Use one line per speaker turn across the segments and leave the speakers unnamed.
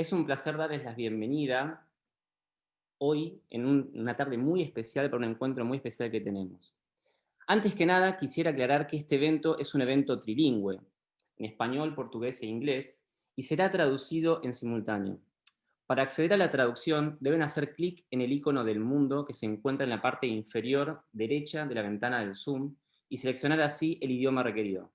Es un placer darles la bienvenida hoy en una tarde muy especial para un encuentro muy especial que tenemos. Antes que nada, quisiera aclarar que este evento es un evento trilingüe, en español, portugués e inglés, y será traducido en simultáneo. Para acceder a la traducción, deben hacer clic en el icono del mundo que se encuentra en la parte inferior derecha de la ventana del Zoom y seleccionar así el idioma requerido.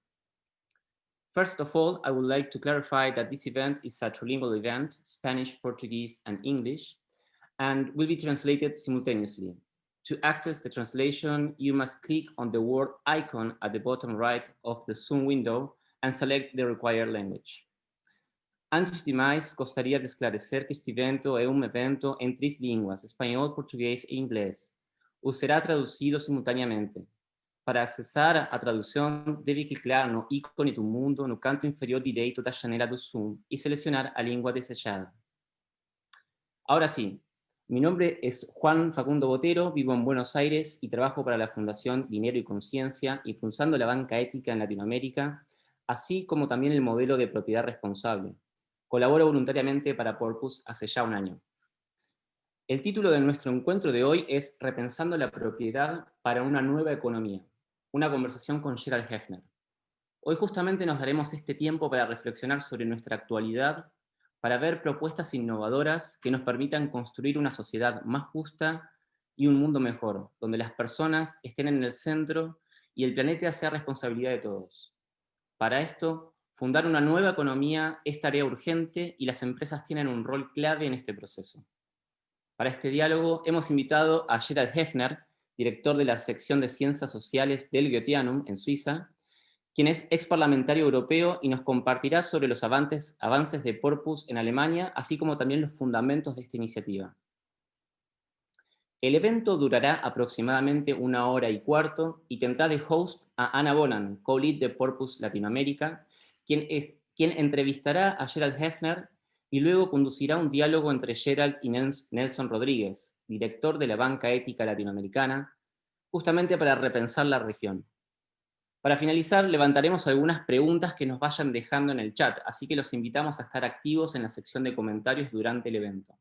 First of all, I would like to clarify that this event is a trilingual event, Spanish, Portuguese, and English, and will be translated simultaneously. To access the translation, you must click on the word icon at the bottom right of the Zoom window and select the required language. Antes de mais, gostaria de esclarecer que este evento é um evento em três línguas, espanhol, português e inglês. O será traduzido simultaneamente. Para acessar a tradução, deve clicar no ícone do mundo no canto inferior direito da janela do Zoom e selecionar a língua desejada. Ahora sí, mi nombre es Juan Facundo Botero, vivo en Buenos Aires y trabajo para la Fundación Dinero y Conciencia, impulsando la banca ética en Latinoamérica, así como también el modelo de propiedad responsable. Colaboro voluntariamente para Purpose hace ya un año. El título de nuestro encuentro de hoy es Repensando la Propiedad para una Nueva Economía, una conversación con Gerald Häfner. Hoy justamente nos daremos este tiempo para reflexionar sobre nuestra actualidad, para ver propuestas innovadoras que nos permitan construir una sociedad más justa y un mundo mejor, donde las personas estén en el centro y el planeta sea responsabilidad de todos. Para esto, fundar una nueva economía es tarea urgente y las empresas tienen un rol clave en este proceso. Para este diálogo hemos invitado a Gerald Häfner, director de la Sección de Ciencias Sociales del Goetheanum en Suiza, quien es ex parlamentario europeo y nos compartirá sobre los avances de Purpose en Alemania, así como también los fundamentos de esta iniciativa. El evento durará aproximadamente 1 hora y cuarto y tendrá de host a Ana Bonan, co-lead de Purpose Latinoamérica, quien entrevistará a Gerald Häfner y luego conducirá un diálogo entre Gerald y Nelson Rodríguez, director de la Banca Ética Latinoamericana, justamente para repensar la región. Para finalizar, levantaremos algunas preguntas que nos vayan dejando en el chat, así que los invitamos a estar activos en la sección de comentarios durante el evento.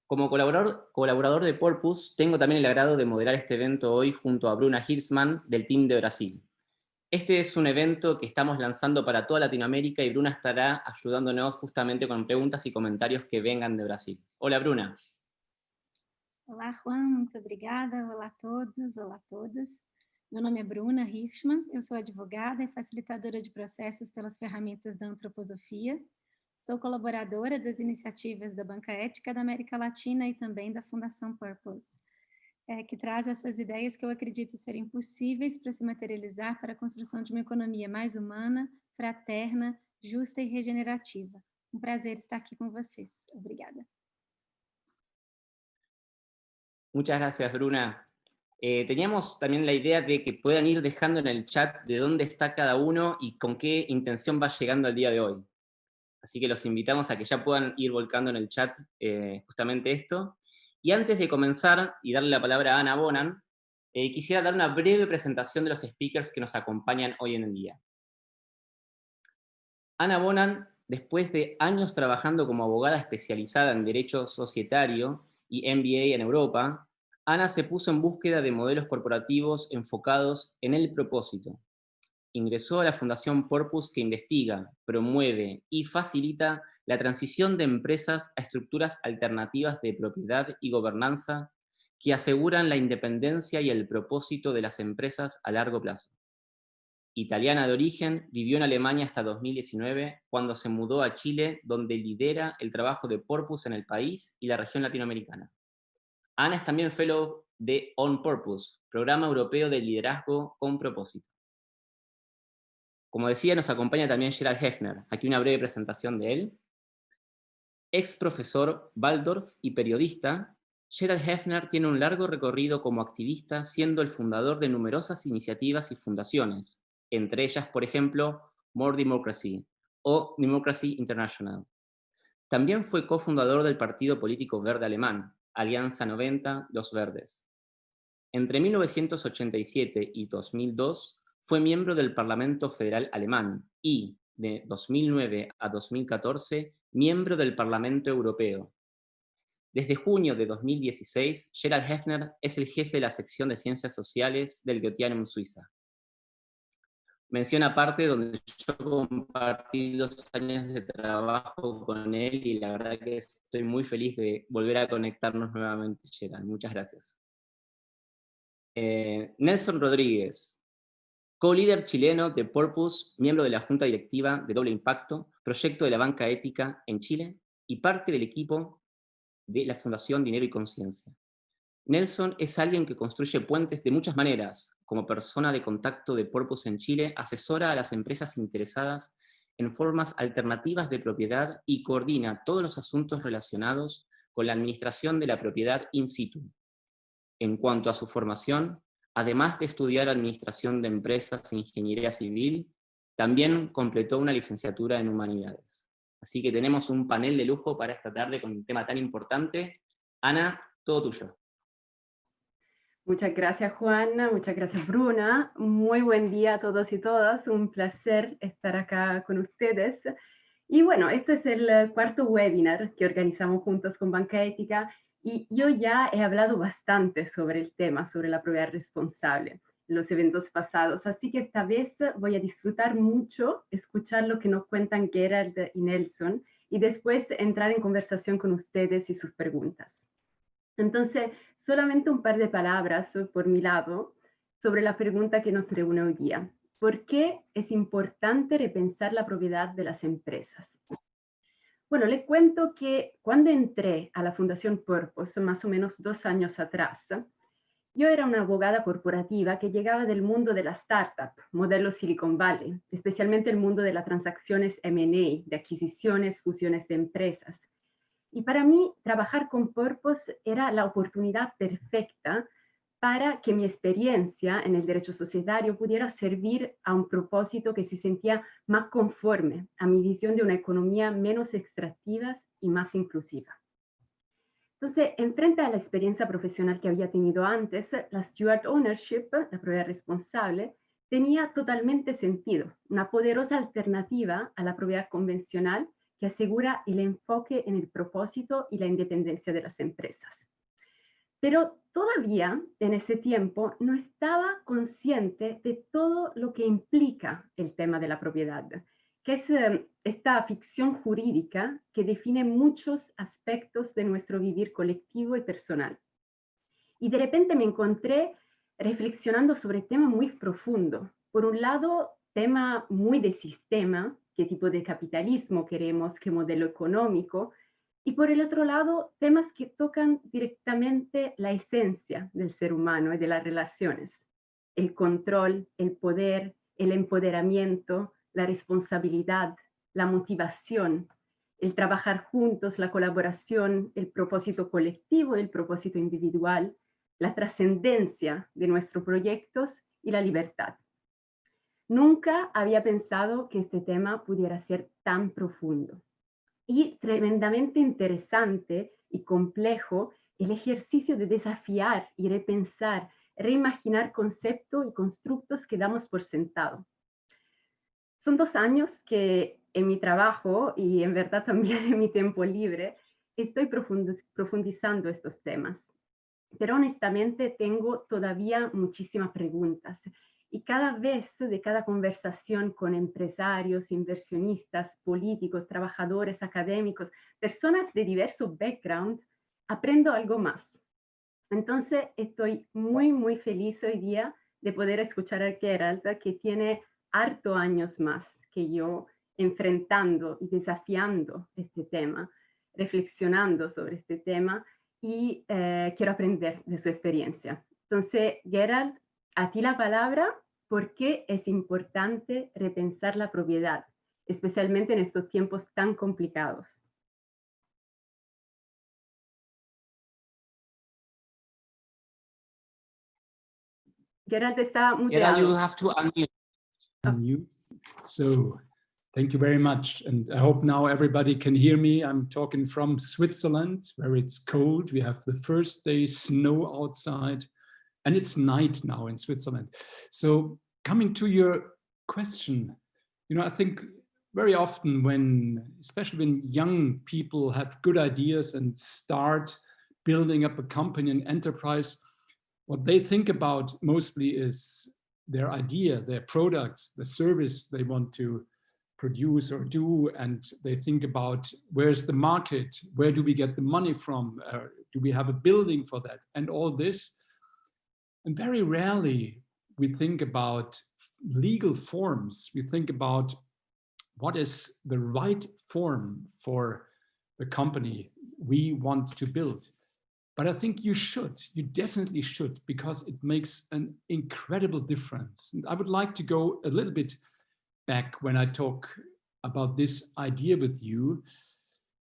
Como colaborador de Purpose, tengo también el agrado de moderar este evento hoy junto a Bruna Hirschman del team de Brasil. Este es un evento que estamos lanzando para toda Latinoamérica y Bruna estará ayudándonos justamente con preguntas y comentarios que vengan de Brasil. Hola, Bruna.
Olá, Juan, muito obrigada. Olá a todos, olá a todas. Meu nome é Bruna Hirschman, eu sou advogada e facilitadora de processos pelas ferramentas da antroposofia. Sou colaboradora das iniciativas da Banca Ética da América Latina e também da Fundação Purpose, que traz essas ideias que eu acredito serem possíveis para se materializar para a construção de uma economia mais humana, fraterna, justa e regenerativa. Um prazer estar aqui com vocês. Obrigada.
Muchas gracias, Bruna. Teníamos también la idea de que puedan ir dejando en el chat de dónde está cada uno y con qué intención va llegando al día de hoy. Así que los invitamos a que ya puedan ir volcando en el chat justamente esto. Y antes de comenzar y darle la palabra a Ana Bonan, quisiera dar una breve presentación de los speakers que nos acompañan hoy en el día. Ana Bonan, después de años trabajando como abogada especializada en Derecho Societario y MBA en Europa, Ana se puso en búsqueda de modelos corporativos enfocados en el propósito. Ingresó a la Fundación Purpose, que investiga, promueve y facilita la transición de empresas a estructuras alternativas de propiedad y gobernanza que aseguran la independencia y el propósito de las empresas a largo plazo. Italiana de origen, vivió en Alemania hasta 2019, cuando se mudó a Chile, donde lidera el trabajo de Purpose en el país y la región latinoamericana. Ana es también fellow de On Purpose, programa europeo de liderazgo con propósito. Como decía, nos acompaña también Gerald Häfner. Aquí una breve presentación de él. Ex profesor Waldorf y periodista, Gerald Häfner tiene un largo recorrido como activista, siendo el fundador de numerosas iniciativas y fundaciones, entre ellas, por ejemplo, More Democracy o Democracy International. También fue cofundador del partido político verde alemán, Alianza 90, Los Verdes. Entre 1987 y 2002 fue miembro del Parlamento Federal alemán y, de 2009 a 2014, miembro del Parlamento Europeo. Desde junio de 2016, Gerald Häfner es el jefe de la sección de Ciencias Sociales del Goetheanum, Suiza. Mención aparte donde yo compartí 2 años de trabajo con él y la verdad que estoy muy feliz de volver a conectarnos nuevamente, Gerald. Muchas gracias. Nelson Rodríguez, co-líder chileno de Purpose, miembro de la Junta Directiva de Doble Impacto, proyecto de la banca ética en Chile y parte del equipo de la Fundación Dinero y Conciencia. Nelson es alguien que construye puentes de muchas maneras. Como persona de contacto de Purpose en Chile, asesora a las empresas interesadas en formas alternativas de propiedad y coordina todos los asuntos relacionados con la administración de la propiedad in situ. En cuanto a su formación, además de estudiar administración de empresas e ingeniería civil, también completó una licenciatura en humanidades. Así que tenemos un panel de lujo para esta tarde con un tema tan importante. Ana, todo tuyo.
Muchas gracias, Juana, muchas gracias, Bruna. Muy buen día a todos y todas, un placer estar acá con ustedes. Y bueno, este es el cuarto webinar que organizamos juntos con Banca Ética y yo ya he hablado bastante sobre el tema, sobre la propiedad responsable en los eventos pasados, así que esta vez voy a disfrutar mucho escuchar lo que nos cuentan Gerald y Nelson y después entrar en conversación con ustedes y sus preguntas. Entonces, solamente un par de palabras por mi lado sobre la pregunta que nos reúne hoy día. ¿Por qué es importante repensar la propiedad de las empresas? Bueno, les cuento que cuando entré a la Fundación Purpose, más o menos 2 años atrás, yo era una abogada corporativa que llegaba del mundo de la startup, modelo Silicon Valley, especialmente el mundo de las transacciones M&A, de adquisiciones, fusiones de empresas. Y para mí, trabajar con Purpose era la oportunidad perfecta para que mi experiencia en el derecho societario pudiera servir a un propósito que se sentía más conforme a mi visión de una economía menos extractiva y más inclusiva. Entonces, en frente a la experiencia profesional que había tenido antes, la Steward Ownership, la propiedad responsable, tenía totalmente sentido, una poderosa alternativa a la propiedad convencional que asegura el enfoque en el propósito y la independencia de las empresas. Pero todavía en ese tiempo no estaba consciente de todo lo que implica el tema de la propiedad, que es esta ficción jurídica que define muchos aspectos de nuestro vivir colectivo y personal. Y de repente me encontré reflexionando sobre temas muy profundos. Por un lado, tema muy de sistema, qué tipo de capitalismo queremos, qué modelo económico, y por el otro lado, temas que tocan directamente la esencia del ser humano y de las relaciones. El control, el poder, el empoderamiento, la responsabilidad, la motivación, el trabajar juntos, la colaboración, el propósito colectivo, el propósito individual, la trascendencia de nuestros proyectos y la libertad. Nunca había pensado que este tema pudiera ser tan profundo. Y tremendamente interesante y complejo el ejercicio de desafiar y repensar, reimaginar conceptos y constructos que damos por sentado. Son 2 años que en mi trabajo y en verdad también en mi tiempo libre estoy profundizando estos temas. Pero honestamente tengo todavía muchísimas preguntas. Y cada vez de cada conversación con empresarios, inversionistas, políticos, trabajadores, académicos, personas de diversos backgrounds, aprendo algo más. Entonces estoy muy feliz hoy día de poder escuchar a Gerald, que tiene harto años más que yo enfrentando y desafiando este tema, reflexionando sobre este tema y quiero aprender de su experiencia. Entonces, Gerald, a ti la palabra. ¿Por qué es importante repensar la propiedad, especialmente en estos tiempos tan complicados? Gerald está muteado.
Gerald, you have to unmute.
Unmute. So, thank you very much. And I hope now everybody can hear me. I'm talking from Switzerland, where it's cold. We have the first day snow outside, and it's night now in Switzerland. So, coming to your question, I think very often especially when young people have good ideas and start building up a company, an enterprise, what they think about mostly is their idea, their products, the service they want to produce or do, and they think about where's the market, where do we get the money from, do we have a building for that, and all this. And very rarely we think about legal forms. We think about what is the right form for the company we want to build. But I think you definitely should, because it makes an incredible difference. And I would like to go a little bit back when I talk about this idea with you,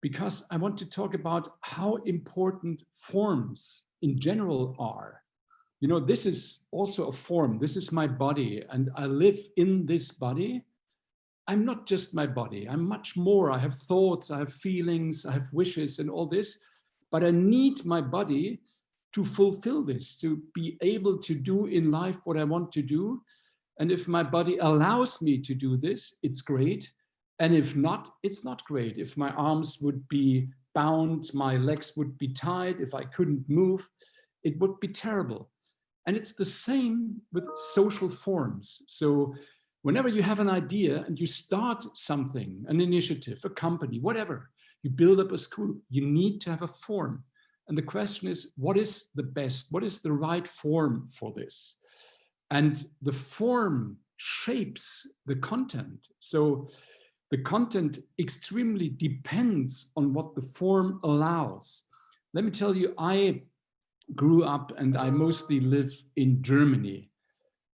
because I want to talk about how important forms in general are. You know, this is also a form. This is my body, and I live in this body. I'm not just my body. I'm much more. I have thoughts, I have feelings, I have wishes and all this, but I need my body to fulfill this, to be able to do in life what I want to do. And if my body allows me to do this, it's great. And if not, it's not great. If my arms would be bound, my legs would be tied, if I couldn't move, it would be terrible. And it's the same with social forms. So whenever you have an idea and you start something, an initiative, a company, whatever, you build up a school, you need to have a form. And the question is, what is the best? What is the right form for this? And the form shapes the content. So the content extremely depends on what the form allows. Let me tell you, I grew up and I mostly live in Germany.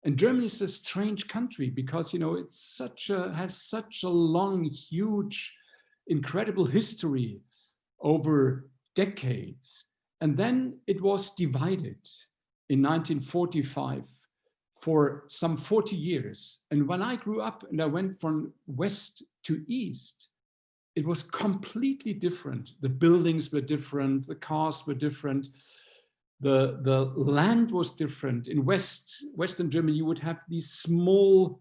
And Germany is a strange country because, you know, it's has such a long, huge, incredible history over decades. And then it was divided in 1945 for some 40 years. And when I grew up and I went from west to east, it was completely different. The buildings were different, the cars were different. The land was different. In Western Germany, you would have these small,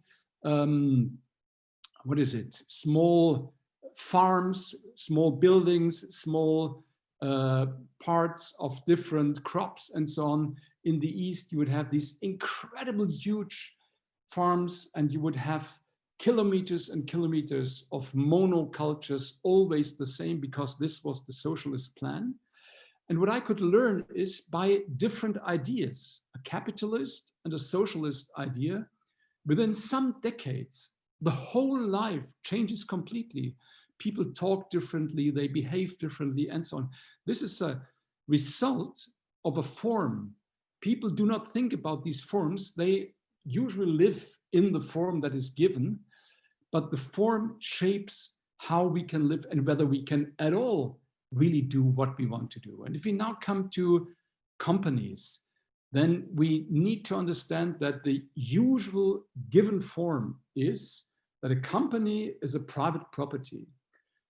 small farms, small buildings, small parts of different crops and so on. In the East, you would have these incredible huge farms, and you would have kilometers and kilometers of monocultures, always the same, because this was the socialist plan. And what I could learn is by different ideas, a capitalist and a socialist idea, within some decades, the whole life changes completely. People talk differently, they behave differently, and so on. This is a result of a form. People do not think about these forms. They usually live in the form that is given, but the form shapes how we can live and whether we can at all really do what we want to do. And if we now come to companies, then we need to understand that the usual given form is that a company is a private property.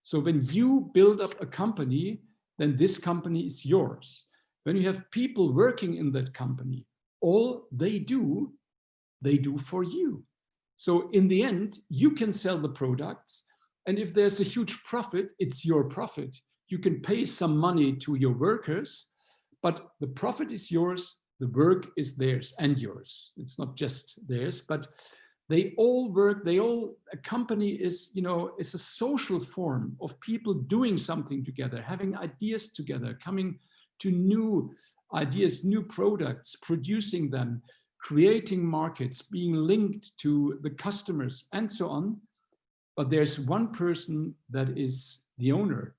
So when you build up a company, then this company is yours. When you have people working in that company, all they do for you. So in the end, you can sell the products, and if there's a huge profit, it's your profit. You can pay some money to your workers, but the profit is yours, the work is theirs and yours. It's not just theirs, but they all work, a company is, you know, it's a social form of people doing something together, having ideas together, coming to new ideas, new products, producing them, creating markets, being linked to the customers and so on. But there's one person that is the owner,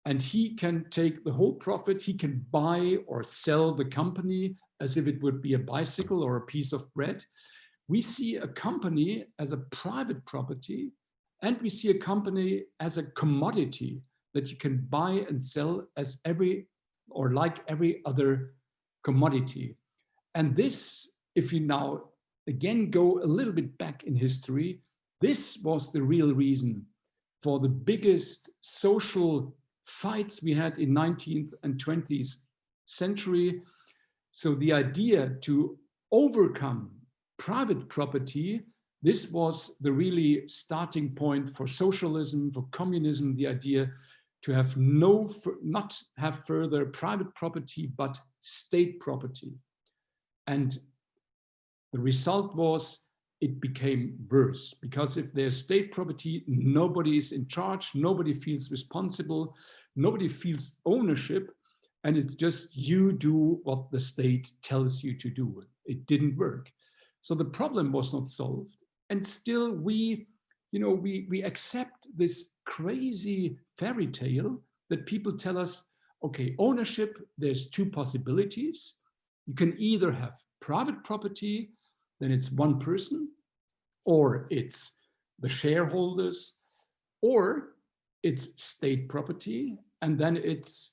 and he can take the whole profit. He can buy or sell the company as if it would be a bicycle or a piece of bread. We see a company as a private property, and we see a company as a commodity that you can buy and sell as like every other commodity. And this, if you now again go a little bit back in history, this was the real reason for the biggest social fights we had in 19th and 20th century. So the idea to overcome private property this was the really starting point for socialism, for communism, the idea to have not have further private property, but state property. And the result was it became worse, because if there's state property, nobody is in charge, nobody feels responsible, nobody feels ownership, and it's just you do what the state tells you to do. It didn't work. So the problem was not solved. And still we accept this crazy fairy tale that people tell us, okay, ownership, there's two possibilities. You can either have private property, then it's one person, or it's the shareholders, or it's state property, and then it's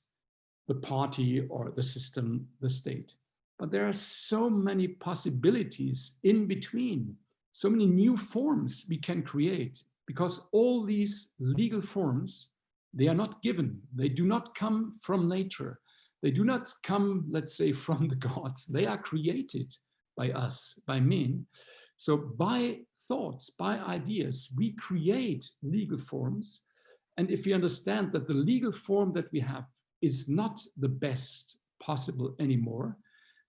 the party or the system, the state. But there are so many possibilities in between, so many new forms we can create, because all these legal forms, they are not given. They do not come from nature. They do not come, let's say, from the gods. They are created by us, by men. So by thoughts, by ideas, we create legal forms. And if we understand that the legal form that we have is not the best possible anymore,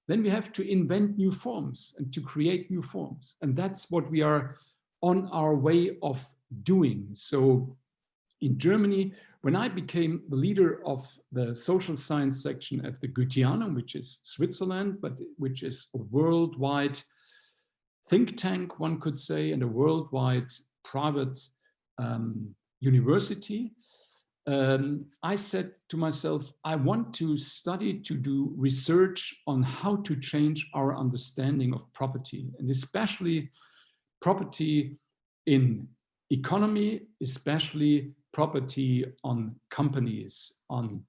then we have to invent new forms and to create new forms. And that's what we are on our way of doing. So in Germany, when I became the leader of the social science section at the Goetheanum, which is Switzerland, but which is a worldwide think tank, one could say, and a worldwide private university, I said to myself, I want to study, to do research on how to change our understanding of property, and especially property in economy, especially property on companies, on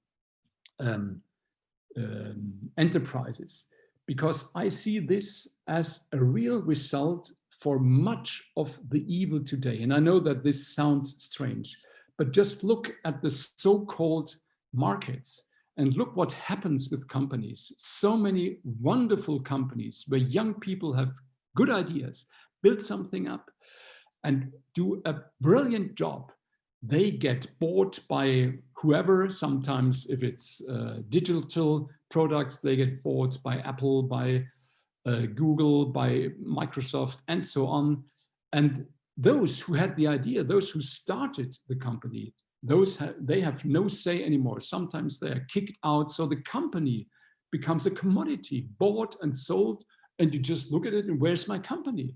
enterprises, because I see this as a real result for much of the evil today. And I know that this sounds strange, but just look at the so-called markets and look what happens with companies. So many wonderful companies where young people have good ideas, build something up and do a brilliant job. They get bought by whoever. Sometimes if it's digital products, they get bought by Apple, by Google, by Microsoft, and so on. And those who had the idea, those who started the company, they have no say anymore. Sometimes they are kicked out. So the company becomes a commodity, bought and sold, and you just look at it and where's my company?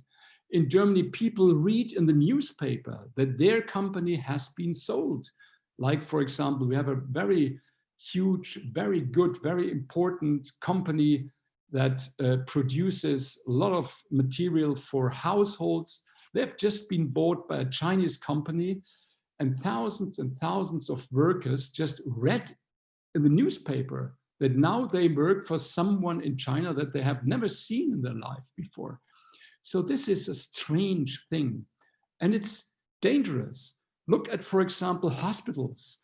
In Germany, people read in the newspaper that their company has been sold. Like, for example, we have a very huge, very good, very important company that produces a lot of material for households. They've just been bought by a Chinese company, and thousands of workers just read in the newspaper that now they work for someone in China that they have never seen in their life before. So this is a strange thing, and it's dangerous. Look at, for example, hospitals.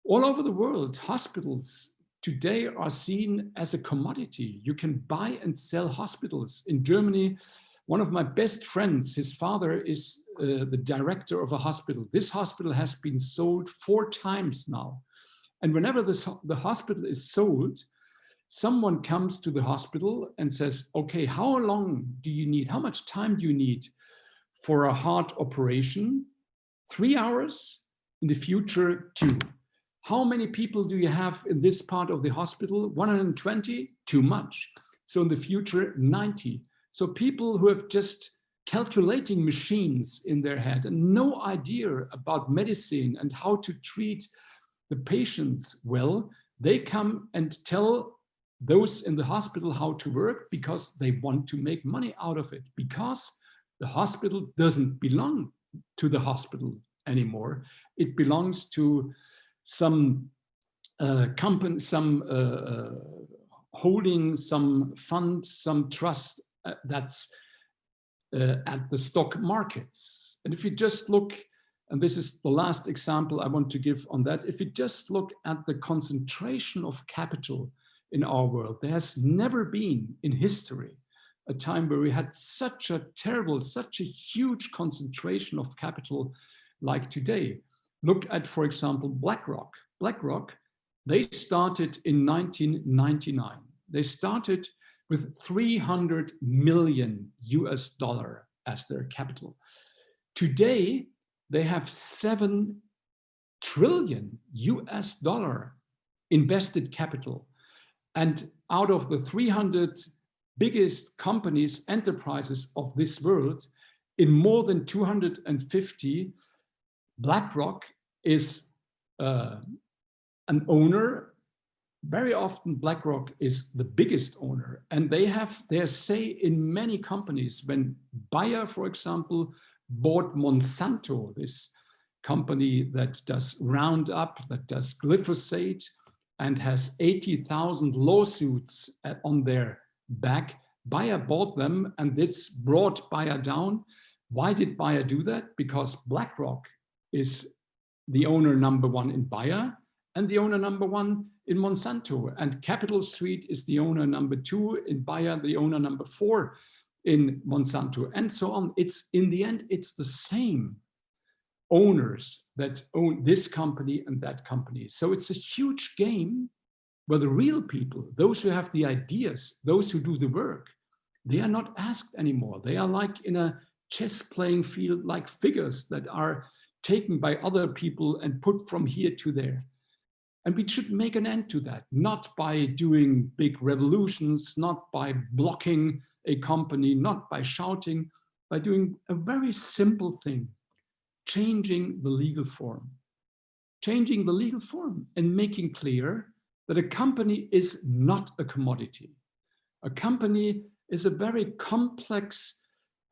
All over the world, hospitals today are seen as a commodity. You can buy and sell hospitals. In Germany, one of my best friends, his father is the director of a hospital. This hospital has been sold 4 times now. And whenever the hospital is sold, someone comes to the hospital and says, okay, how long do you need? How much time do you need for a heart operation? 3 hours, in the future, 2. How many people do you have in this part of the hospital? 120, too much. So in the future, 90. So people who have just calculating machines in their head and no idea about medicine and how to treat the patients well, they come and tell those in the hospital how to work because they want to make money out of it, because the hospital doesn't belong to the hospital anymore. It belongs to some company, some holding, some fund, some trust that's at the stock markets. And if you just look, and this is the last example I want to give on that, if you just look at the concentration of capital in our world, there has never been in history a time where we had such a huge concentration of capital like today. Look at, for example, BlackRock. BlackRock, they started in 1999. They started with $300 million as their capital. Today, they have $7 trillion invested capital. And out of the 300 biggest companies, enterprises of this world, in more than 250, BlackRock is an owner. Very often BlackRock is the biggest owner, and they have their say in many companies. When Bayer, for example, bought Monsanto, this company that does Roundup, that does glyphosate, and has 80,000 lawsuits on their back, Bayer bought them, and this brought Bayer down. Why did Bayer do that? Because BlackRock is the owner number one in Bayer and the owner number one in Monsanto, and Capital Street is the owner number 2 in Bayer, the owner number 4 in Monsanto, and so on. It's in the end, it's the same owners that own this company and that company. So it's a huge game where the real people, those who have the ideas, those who do the work, they are not asked anymore. They are like in a chess playing field, like figures that are taken by other people and put from here to there. And we should make an end to that, not by doing big revolutions, not by blocking a company, not by shouting, by doing a very simple thing, changing the legal form. Changing the legal form and making clear that a company is not a commodity. A company is a very complex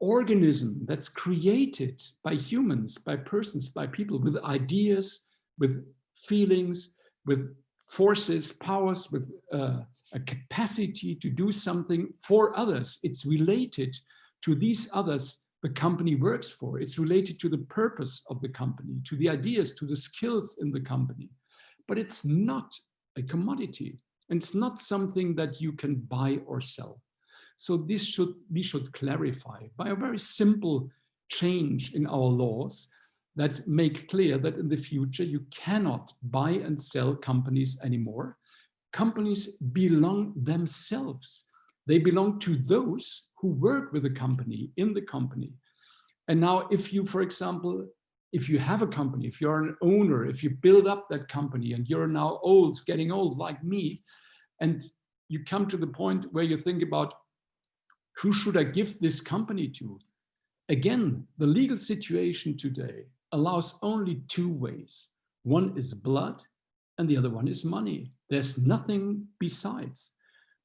organism that's created by humans, by persons, by people with ideas, with feelings, with forces, powers, with a capacity to do something for others. It's related to these others the company works for. It's related to the purpose of the company, to the ideas, to the skills in the company. But it's not a commodity. And it's not something that you can buy or sell. So this we should clarify by a very simple change in our laws that make clear that in the future you cannot buy and sell companies anymore. Companies belong themselves. They belong to those who work with the company, in the company. And now if you, for example, if you have a company, if you're an owner, if you build up that company and you're now old, getting old like me, and you come to the point where you think about who should I give this company to? Again, the legal situation today allows only 2 ways. One is blood and the other one is money. There's nothing besides.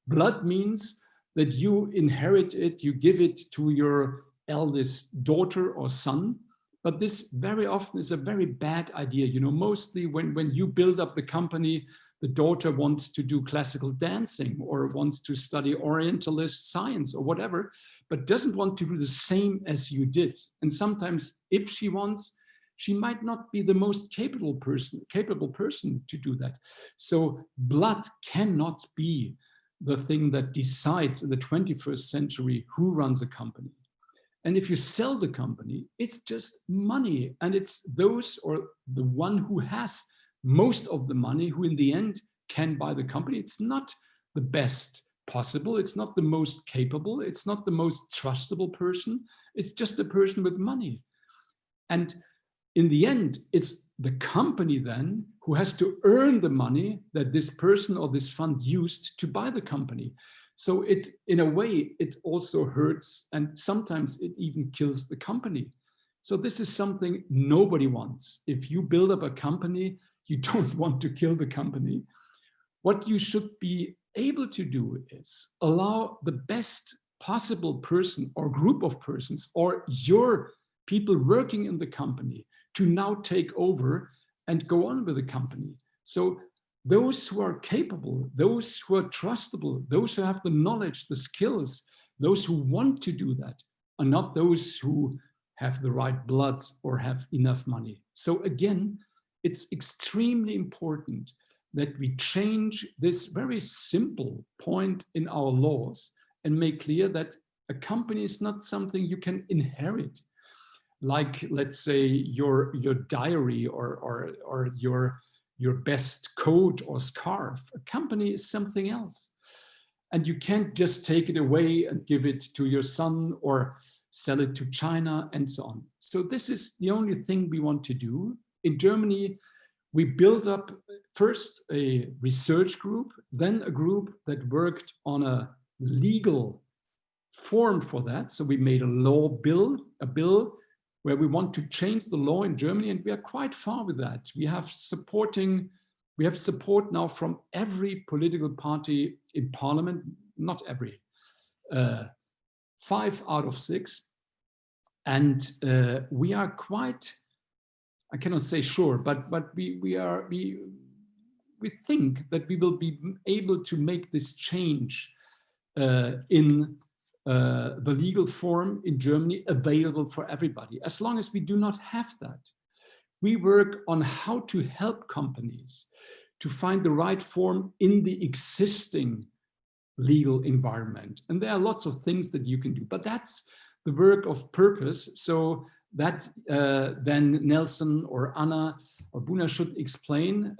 Blood means that you inherit it, you give it to your eldest daughter or son, but this very often is a very bad idea. You know, mostly when you build up the company, the daughter wants to do classical dancing or wants to study Orientalist science or whatever, but doesn't want to do the same as you did. And sometimes if she wants, she might not be the most capable person to do that. So blood cannot be the thing that decides in the 21st century who runs a company. And if you sell the company, it's just money. And it's those or the one who has most of the money who in the end can buy the company. It's not the best possible. It's not the most capable. It's not the most trustable person. It's just a person with money. And in the end, it's the company then who has to earn the money that this person or this fund used to buy the company. So it, in a way, it also hurts, and sometimes it even kills the company. So this is something nobody wants. If you build up a company, you don't want to kill the company. What you should be able to do is allow the best possible person or group of persons or your people working in the company to now take over and go on with the company. So those who are capable, those who are trustable, those who have the knowledge, the skills, those who want to do that are not those who have the right blood or have enough money. So again, it's extremely important that we change this very simple point in our laws and make clear that A company is not something you can inherit, like, let's say, your diary or your best coat or scarf. A company is something else. And you can't just take it away and give it to your son or sell it to China and so on. So this is the only thing we want to do. In Germany, we built up first a research group, then a group that worked on a legal form for that. So we made a bill where we want to change the law in Germany, and we are quite far with that. We have support now from every political party in parliament, not every, 5 out of 6. And we are quite, I cannot say sure, but we think that we will be able to make this change in the legal form in Germany available for everybody. As long as we do not have that, we work on how to help companies to find the right form in the existing legal environment. And there are lots of things that you can do, but that's the work of purpose. So that then Nelson or Anna or Buna should explain.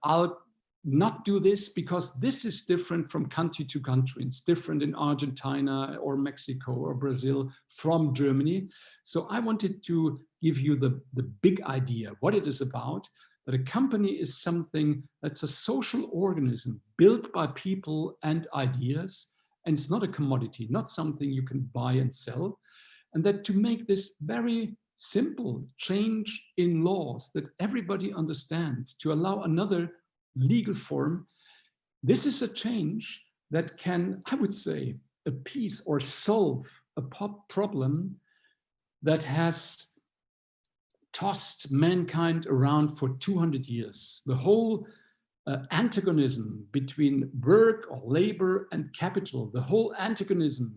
I'll not do this because this is different from country to country. It's different in Argentina or Mexico or Brazil from Germany. So I wanted to give you the big idea, what it is about, that a company is something that's a social organism built by people and ideas, and it's not a commodity, not something you can buy and sell. And that to make this very simple change in laws that everybody understands, to allow another legal form, this is a change that can, I would say, appease or solve a problem that has tossed mankind around for 200 years. The whole antagonism between work or labor and capital, the whole antagonism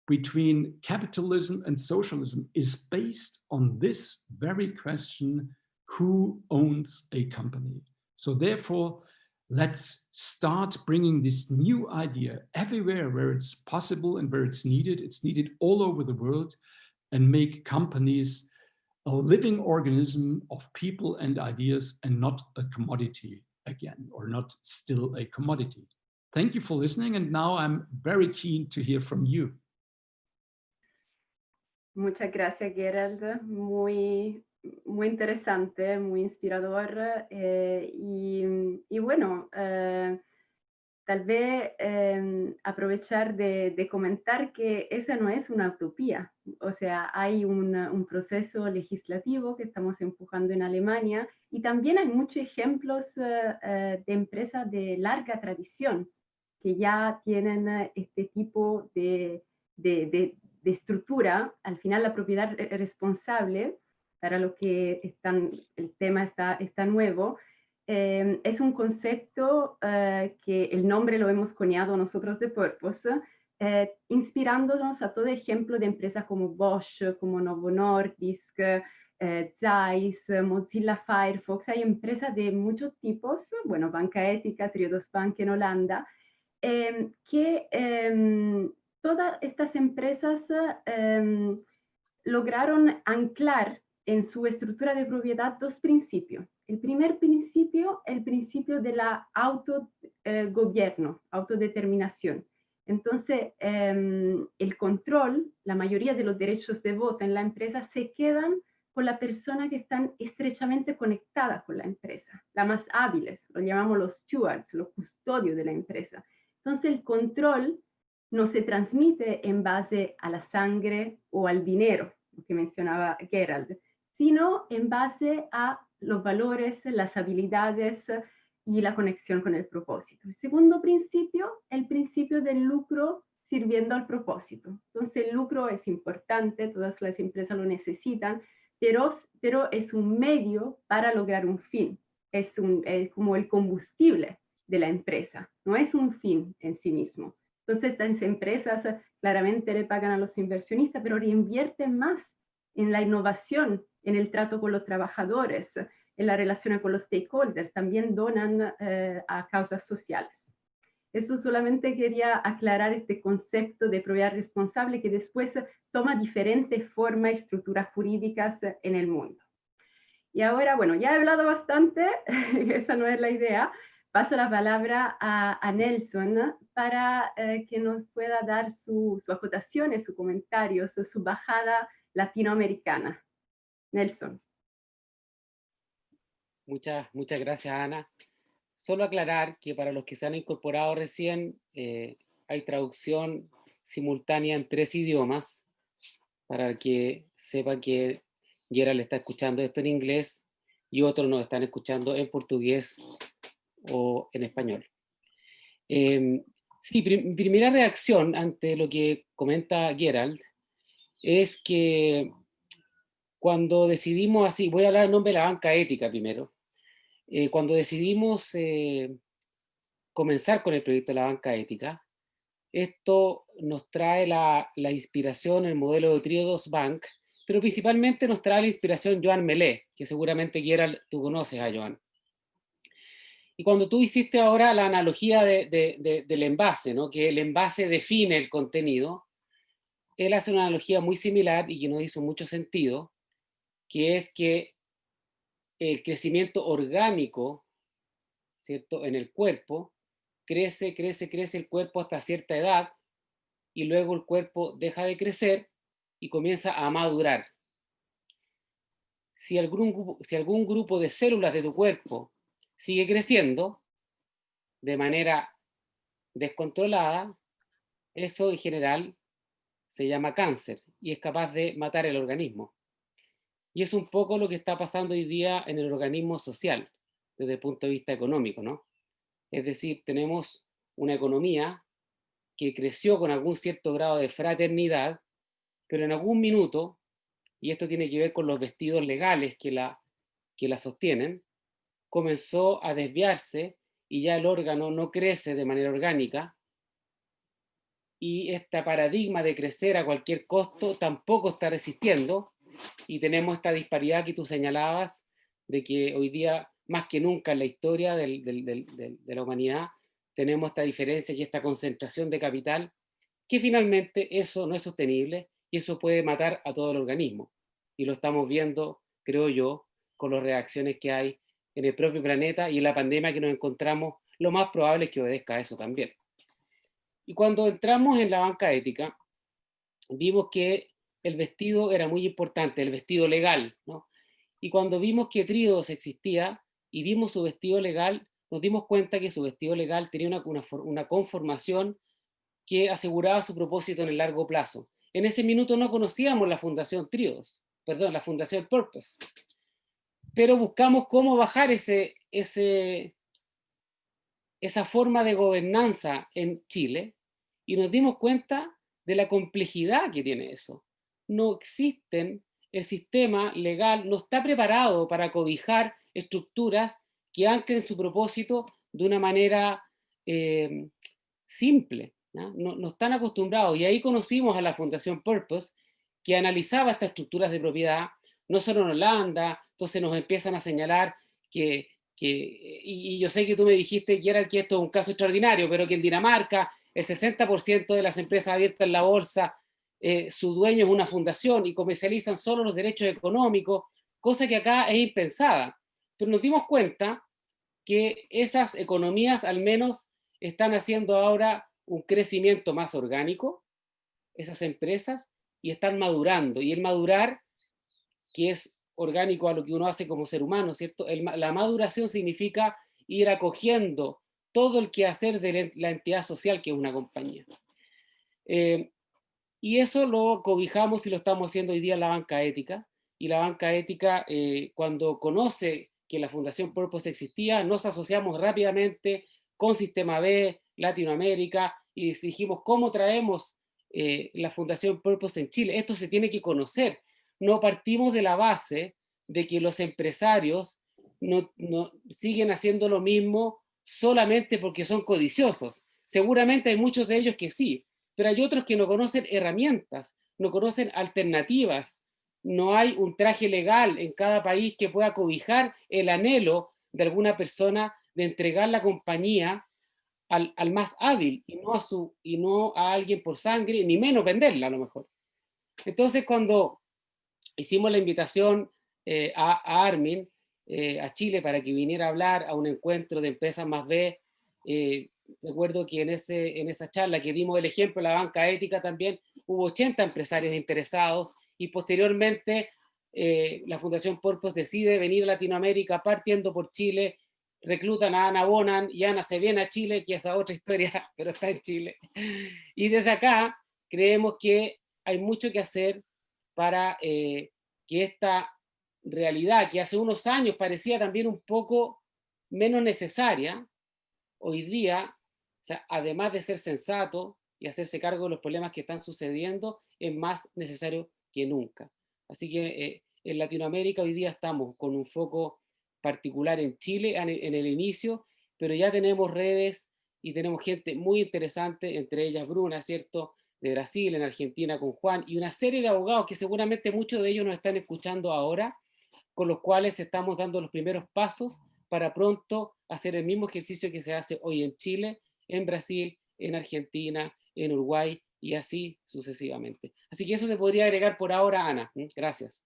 between capitalism and socialism is based on this very question: who owns a company? So therefore, let's start bringing this new idea everywhere where it's possible and where it's needed. It's needed all over the world, and make companies a living organism of people and ideas, and not a commodity again, or not still a commodity. Thank you for listening, and now I'm very keen to hear from you.
Muchas gracias, Gerald. Muy interesante, muy inspirador. Y bueno, tal vez aprovechar de comentar que esa no es una utopía. O sea, hay un proceso legislativo que estamos empujando en Alemania, y también hay muchos ejemplos de empresas de larga tradición que ya tienen este tipo de estructura. Al final, la propiedad responsable, para lo que el tema está nuevo, es un concepto que el nombre lo hemos coñado nosotros de Purpose, inspirándonos a todo ejemplo de empresas como Bosch, como Novo Nordisk, Zeiss, Mozilla Firefox. Hay empresas de muchos tipos, bueno, Banca Ética, Triodos Bank en Holanda, que todas estas empresas lograron anclar en su estructura de propiedad dos principios. El primer principio, el principio de la autogobierno, autodeterminación. Entonces, el control, la mayoría de los derechos de voto en la empresa se quedan con la persona que están estrechamente conectadas con la empresa, las más hábiles, lo llamamos los stewards, los custodios de la empresa. Entonces, el control no se transmite en base a la sangre o al dinero, lo que mencionaba Gerald, sino en base a los valores, las habilidades y la conexión con el propósito. El segundo principio, el principio del lucro sirviendo al propósito. Entonces el lucro es importante, todas las empresas lo necesitan, pero es un medio para lograr un fin. Es como el combustible de la empresa, no es un fin en sí mismo. Entonces estas empresas claramente le pagan a los inversionistas, pero reinvierten más en la innovación, en el trato con los trabajadores, en la relación con los stakeholders, también donan a causas sociales. Eso solamente quería aclarar este concepto de propiedad responsable que después toma diferentes formas y estructuras jurídicas en el mundo. Y ahora, bueno, ya he hablado bastante, esa no es la idea. Paso la palabra a Nelson para que nos pueda dar sus acotaciones, sus comentarios, su bajada latinoamericana. Nelson.
Muchas gracias, Ana. Solo aclarar que para los que se han incorporado recién, hay traducción simultánea en 3 idiomas, para que sepan que Gerald está escuchando esto en inglés y otros nos están escuchando en portugués o en español. Sí, primera reacción ante lo que comenta Gerald es que cuando decidimos, así, voy a hablar en nombre de la banca ética primero, cuando decidimos comenzar con el proyecto de la banca ética, esto nos trae la inspiración en el modelo de Triodos Bank, pero principalmente nos trae la inspiración Joan Melé, que seguramente Gerald, tú conoces a Joan. Y cuando tú hiciste ahora la analogía del envase, ¿no? Que el envase define el contenido, él hace una analogía muy similar y que nos hizo mucho sentido, que es que el crecimiento orgánico, ¿cierto?, en el cuerpo, crece el cuerpo hasta cierta edad y luego el cuerpo deja de crecer y comienza a madurar. Si algún grupo de células de tu cuerpo sigue creciendo de manera descontrolada, eso en general se llama cáncer y es capaz de matar el organismo. Y es un poco lo que está pasando hoy día en el organismo social, desde el punto de vista económico, ¿no? Es decir, tenemos una economía que creció con algún cierto grado de fraternidad, pero en algún minuto, y esto tiene que ver con los vestidos legales que la sostienen, comenzó a desviarse y ya el órgano no crece de manera orgánica y este paradigma de crecer a cualquier costo tampoco está resistiendo y tenemos esta disparidad que tú señalabas de que hoy día, más que nunca en la historia de la humanidad, tenemos esta diferencia y esta concentración de capital, que finalmente eso no es sostenible y eso puede matar a todo el organismo. Y lo estamos viendo, creo yo, con las reacciones que hay en el propio planeta y en la pandemia que nos encontramos, lo más probable es que obedezca a eso también. Y cuando entramos en la banca ética, vimos que el vestido era muy importante, el vestido legal, ¿no? Y cuando vimos que Triodos existía y vimos su vestido legal, nos dimos cuenta que su vestido legal tenía una conformación que aseguraba su propósito en el largo plazo. En ese minuto no conocíamos la Fundación Triodos, perdón, la Fundación Purpose, pero buscamos cómo bajar esa forma de gobernanza en Chile y nos dimos cuenta de la complejidad que tiene eso. No existen, el sistema legal no está preparado para cobijar estructuras que anclen su propósito de una manera simple, ¿no? No están acostumbrados. Y ahí conocimos a la Fundación Purpose, que analizaba estas estructuras de propiedad, no solo en Holanda. Entonces nos empiezan a señalar y yo sé que tú me dijiste, Gerald, que esto es un caso extraordinario, pero que en Dinamarca el 60% de las empresas abiertas en la bolsa, su dueño es una fundación y comercializan solo los derechos económicos, cosa que acá es impensada. Pero nos dimos cuenta que esas economías al menos están haciendo ahora un crecimiento más orgánico, esas empresas, y están madurando. Y el madurar, que es orgánico a lo que uno hace como ser humano, ¿cierto? La maduración significa ir acogiendo todo el quehacer de la entidad social que es una compañía. Y eso lo cobijamos y lo estamos haciendo hoy día en la banca ética. Y la banca ética, cuando conoce que la Fundación Purpose existía, nos asociamos rápidamente con Sistema B, Latinoamérica, y dijimos, ¿cómo traemos la Fundación Purpose en Chile? Esto se tiene que conocer. No partimos de la base de que los empresarios no siguen haciendo lo mismo solamente porque son codiciosos. Seguramente hay muchos de ellos que sí, pero hay otros que no conocen herramientas, no conocen alternativas. No hay un traje legal en cada país que pueda cobijar el anhelo de alguna persona de entregar la compañía al más hábil y no a alguien por sangre, ni menos venderla a lo mejor. Entonces, cuando hicimos la invitación a Armin, a Chile, para que viniera a hablar a un encuentro de empresas más B, recuerdo que en esa charla que dimos el ejemplo de la banca ética también, hubo 80 empresarios interesados, y posteriormente la Fundación Purpose decide venir a Latinoamérica partiendo por Chile, reclutan a Ana Bonan, y Ana se viene a Chile, que es otra historia, pero está en Chile. Y desde acá creemos que hay mucho que hacer para que esta realidad, que hace unos años parecía también un poco menos necesaria, hoy día, o sea, además de ser sensato y hacerse cargo de los problemas que están sucediendo, es más necesario que nunca. Así que en Latinoamérica hoy día estamos con un foco particular en Chile en el inicio, pero ya tenemos redes y tenemos gente muy interesante, entre ellas Bruna, ¿cierto?, de Brasil, en Argentina con Juan, y una serie de abogados que seguramente muchos de ellos nos están escuchando ahora, con los cuales estamos dando los primeros pasos para pronto hacer el mismo ejercicio que se hace hoy en Chile, en Brasil, en Argentina, en Uruguay, y así sucesivamente. Así que eso te podría agregar por ahora, Ana. Gracias.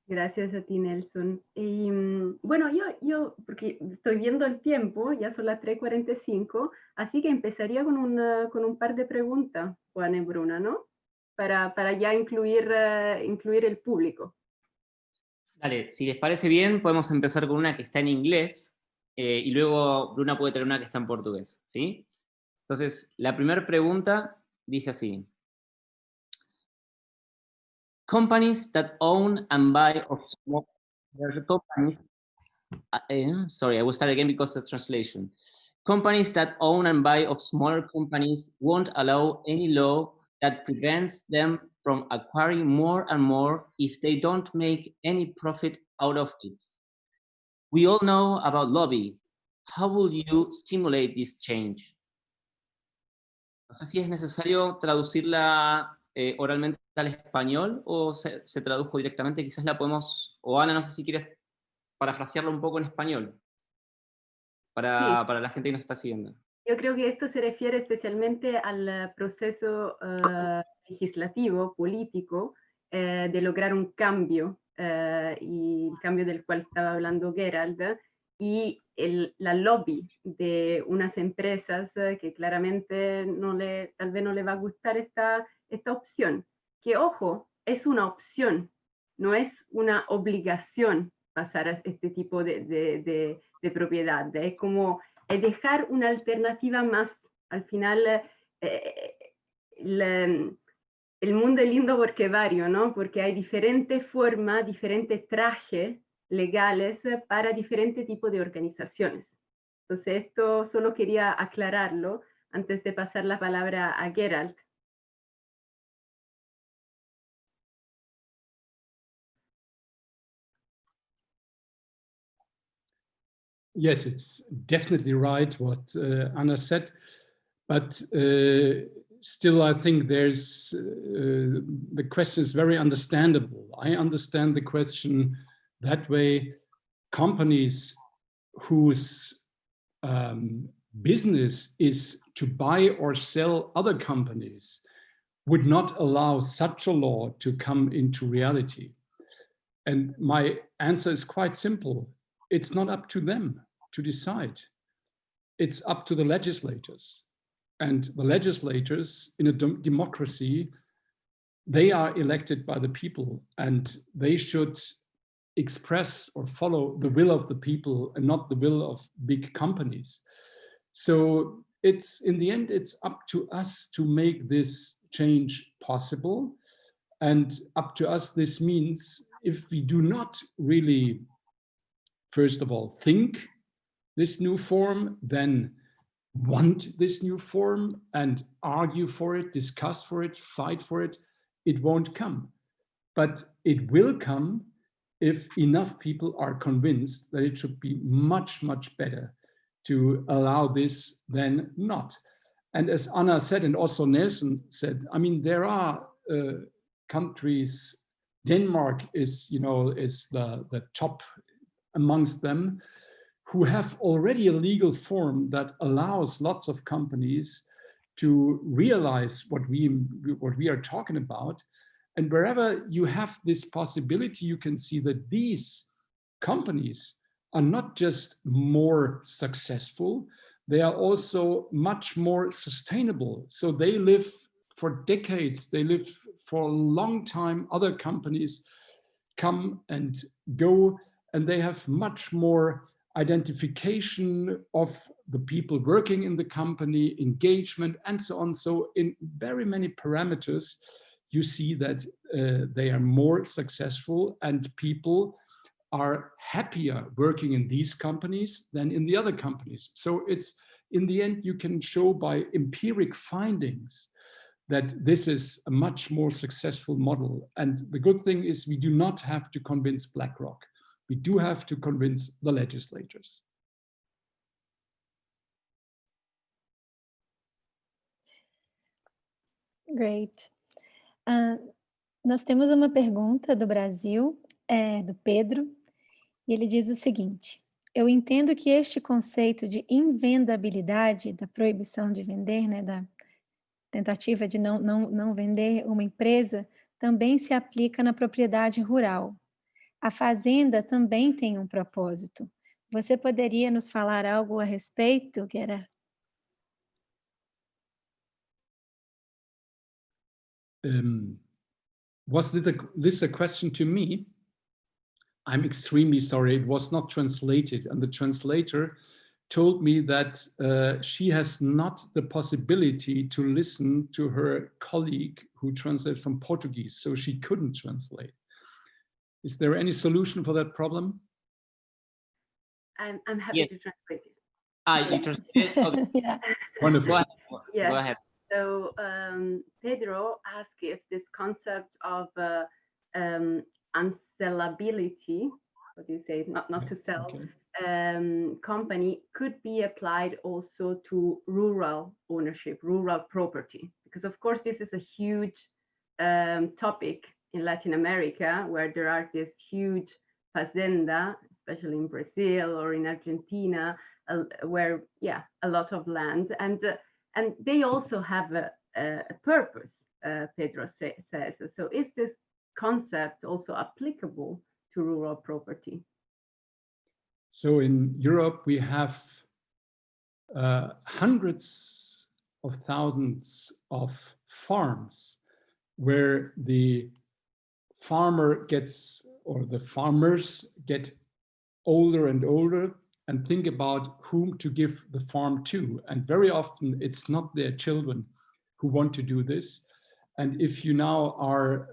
Gracias a ti, Nelson. Y bueno, yo, porque estoy viendo el tiempo, ya son las 3:45, así que empezaría con un par de preguntas, Juan y Bruna, ¿no? Para ya incluir el público.
Dale, si les parece bien, podemos empezar con una que está en inglés, y luego Bruna puede tener una que está en portugués, ¿sí? Entonces, la primera pregunta dice así. Companies that own and buy of small companies. Sorry, I will start again because of the translation. Companies that own and buy of smaller companies won't allow any law that prevents them from acquiring more and more if they don't make any profit out of it. We all know about lobby. How will you stimulate this change? No sé si es necesario traducirla oralmente al español o se tradujo directamente. Quizás la podemos, o Ana, no sé si quieres parafrasearlo un poco en español para la gente que nos está siguiendo.
Yo creo que esto se refiere especialmente al proceso legislativo, político, de lograr un cambio, y el cambio del cual estaba hablando Gerald, y la lobby de unas empresas que claramente tal vez no le va a gustar esta opción. Que, ojo, es una opción, no es una obligación pasar a este tipo de propiedad. Es como dejar una alternativa más. Al final, el mundo es lindo porque vario, ¿no? Porque hay diferentes formas, diferentes trajes legales para diferentes tipos de organizaciones. Entonces, esto solo quería aclararlo antes de pasar la palabra a Gerald.
Yes, it's definitely right what Anna said, but still I think there's, the question is very understandable. I understand the question that way. Companies whose business is to buy or sell other companies would not allow such a law to come into reality. And my answer is quite simple. It's not up to them to decide. It's up to the legislators. And the legislators in a democracy, they are elected by the people, and they should express or follow the will of the people and not the will of big companies. So it's, in the end, it's up to us to make this change possible. And up to us, this means if we do not really, first of all, think this new form, then want this new form and argue for it, discuss for it, fight for it, it won't come. But it will come if enough people are convinced that it should be much, much better to allow this than not. And as Anna said, and also Nelson said, I mean, there are countries, Denmark is, is the top amongst them, who have already a legal form that allows lots of companies to realize what we are talking about. And wherever you have this possibility, you can see that these companies are not just more successful, they are also much more sustainable. So they live for decades, they live for a long time. Other companies come and go, and they have much more identification of the people working in the company, engagement, and so on. So in very many parameters, you see that they are more successful, and people are happier working in these companies than in the other companies. So it's, in the end, you can show by empiric findings that this is a much more successful model. And the good thing is we do not have to convince BlackRock. We do have to convince the legislators.
Great. Nós temos uma pergunta do Brasil, do Pedro, e ele diz o seguinte: eu entendo que este conceito de invendabilidade, da proibição de vender, né, da tentativa de não vender uma empresa, também se aplica na propriedade rural. A fazenda também tem um propósito. Você poderia nos falar algo a respeito, Gerald?
Was this a question to me? I'm extremely sorry, it was not translated, and the translator told me that she has not the possibility to listen to her colleague who translated from Portuguese, so she couldn't translate. Is there any solution for that problem?
I'm happy to translate it.
You translate? Okay.
Yeah.
Wonderful.
Yes.
Go ahead.
So Pedro asked if this concept of unsellability, what do you say, not to sell, okay, company could be applied also to rural ownership, rural property, because of course this is a huge topic in Latin America, where there are this huge fazenda, especially in Brazil or in Argentina, where a lot of land, and they also have a purpose, Pedro says. So is this concept also applicable to rural property?
So in Europe, we have hundreds of thousands of farms where the farmer gets, or the farmers get older and older and think about whom to give the farm to. And very often it's not their children who want to do this. And if you now are,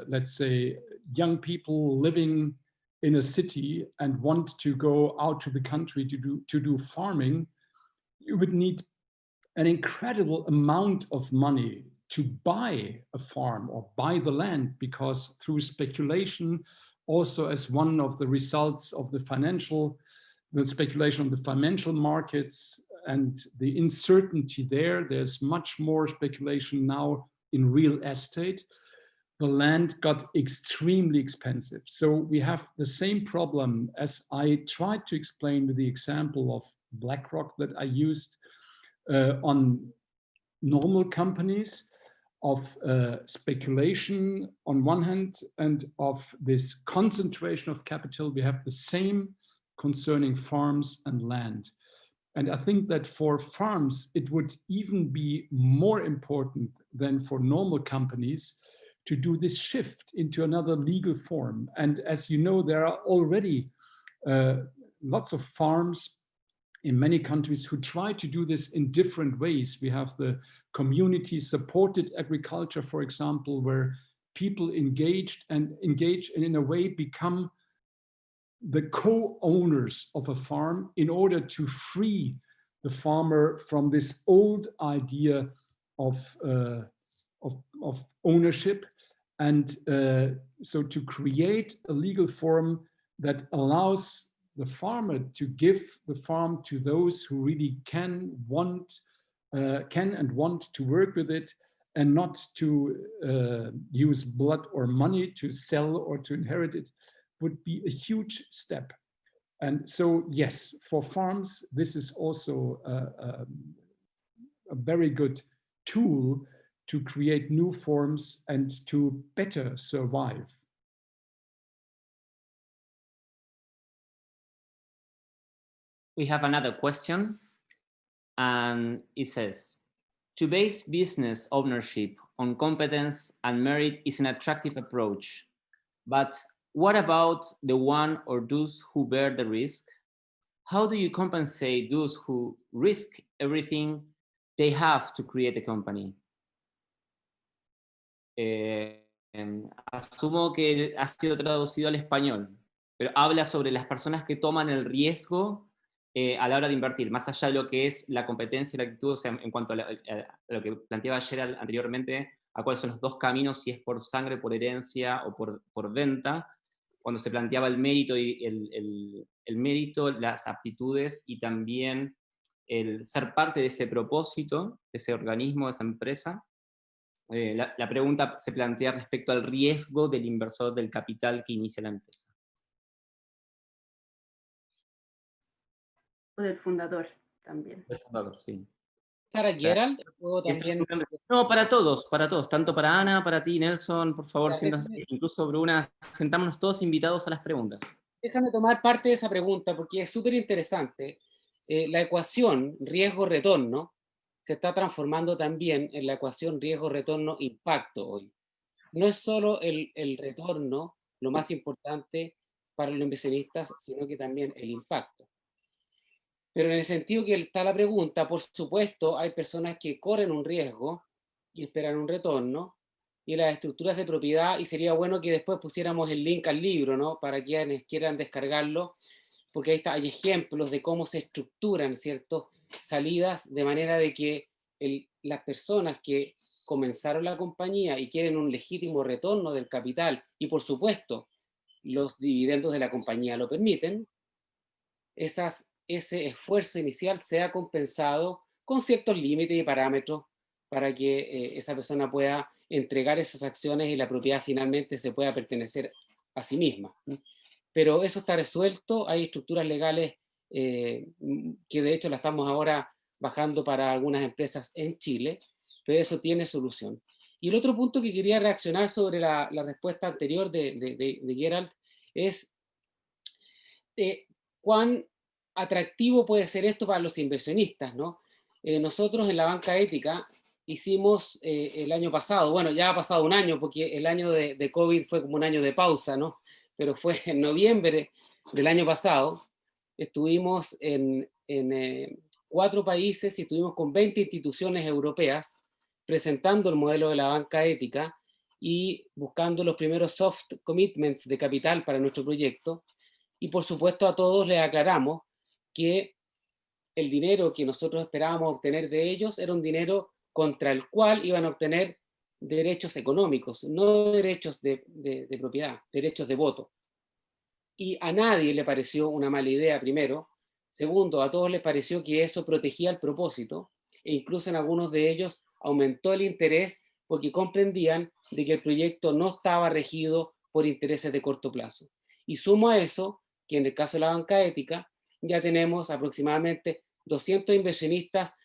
let's say, young people living in a city and want to go out to the country to do farming, you would need an incredible amount of money to buy a farm or buy the land, because through speculation, also as one of the results of the speculation on the financial markets and the uncertainty there's much more speculation now in real estate. The land got extremely expensive. So we have the same problem, as I tried to explain with the example of BlackRock that I used on normal companies, of speculation on one hand and of this concentration of capital. We have the same concerning farms and land. And I think that for farms, it would even be more important than for normal companies to do this shift into another legal form. And as you know, there are already lots of farms in many countries who try to do this in different ways. We have the community-supported agriculture, for example, where people engage and in a way become the co-owners of a farm in order to free the farmer from this old idea of ownership, and so to create a legal form that allows the farmer to give the farm to those who really can and want to work with it, and not to use blood or money to sell or to inherit it, would be a huge step. And so, yes, for farms, this is also a very good tool to create new forms and to better survive.
We have another question, and it says, to base business ownership on competence and merit is an attractive approach, but what about the one or those who bear the risk? How do you compensate those who risk everything they have to create a company? Asumo que ha sido traducido al español, pero habla sobre las personas que toman el riesgo a la hora de invertir, más allá de lo que es la competencia y la actitud, o sea, en cuanto a lo que planteaba Gerald anteriormente, a cuáles son los dos caminos, si es por sangre, por herencia o por venta, cuando se planteaba el mérito, y el mérito, las aptitudes y también el ser parte de ese propósito, de ese organismo, de esa empresa. La pregunta se plantea respecto al riesgo del inversor del capital que inicia la empresa.
O del fundador también.
El fundador, sí.
Para Gerald, puedo también...
No, para todos, tanto para Ana, para ti, Nelson, por favor, siéntanse, incluso Bruna, sentámonos todos invitados a las preguntas.
Déjame tomar parte de esa pregunta porque es súper interesante. La ecuación riesgo-retorno se está transformando también en la ecuación riesgo-retorno-impacto hoy. No es solo el retorno lo más importante para los inversionistas, sino que también el impacto. Pero en el sentido que está la pregunta, por supuesto, hay personas que corren un riesgo y esperan un retorno, y las estructuras de propiedad, y sería bueno que después pusiéramos el link al libro, ¿no? Para quienes quieran descargarlo, porque ahí hay ejemplos de cómo se estructuran, ¿cierto?, salidas, de manera de que las personas que comenzaron la compañía y quieren un legítimo retorno del capital, y por supuesto los dividendos de la compañía lo permiten, ese esfuerzo inicial sea compensado con ciertos límites y parámetros para que esa persona pueda entregar esas acciones y la propiedad finalmente se pueda pertenecer a sí misma. Pero eso está resuelto, hay estructuras legales que de hecho la estamos ahora bajando para algunas empresas en Chile, pero eso tiene solución. Y el otro punto que quería reaccionar sobre la respuesta anterior de Gerald es cuán atractivo puede ser esto para los inversionistas, ¿no? Nosotros en la banca ética hicimos el año pasado, bueno, ya ha pasado un año porque el año de COVID fue como un año de pausa, ¿no? Pero fue en noviembre del año pasado, estuvimos en 4 países y estuvimos con 20 instituciones europeas presentando el modelo de la banca ética y buscando los primeros soft commitments de capital para nuestro proyecto. Y por supuesto a todos les aclaramos que el dinero que nosotros esperábamos obtener de ellos era un dinero contra el cual iban a obtener derechos económicos, no derechos de propiedad, derechos de voto. Y a nadie le pareció una mala idea, primero. Segundo, a todos les pareció que eso protegía el propósito, e incluso en algunos de ellos aumentó el interés porque comprendían de que el proyecto no estaba regido por intereses de corto plazo. Y sumo a eso, que en el caso de la banca ética, ya tenemos aproximadamente 200 inversionistas,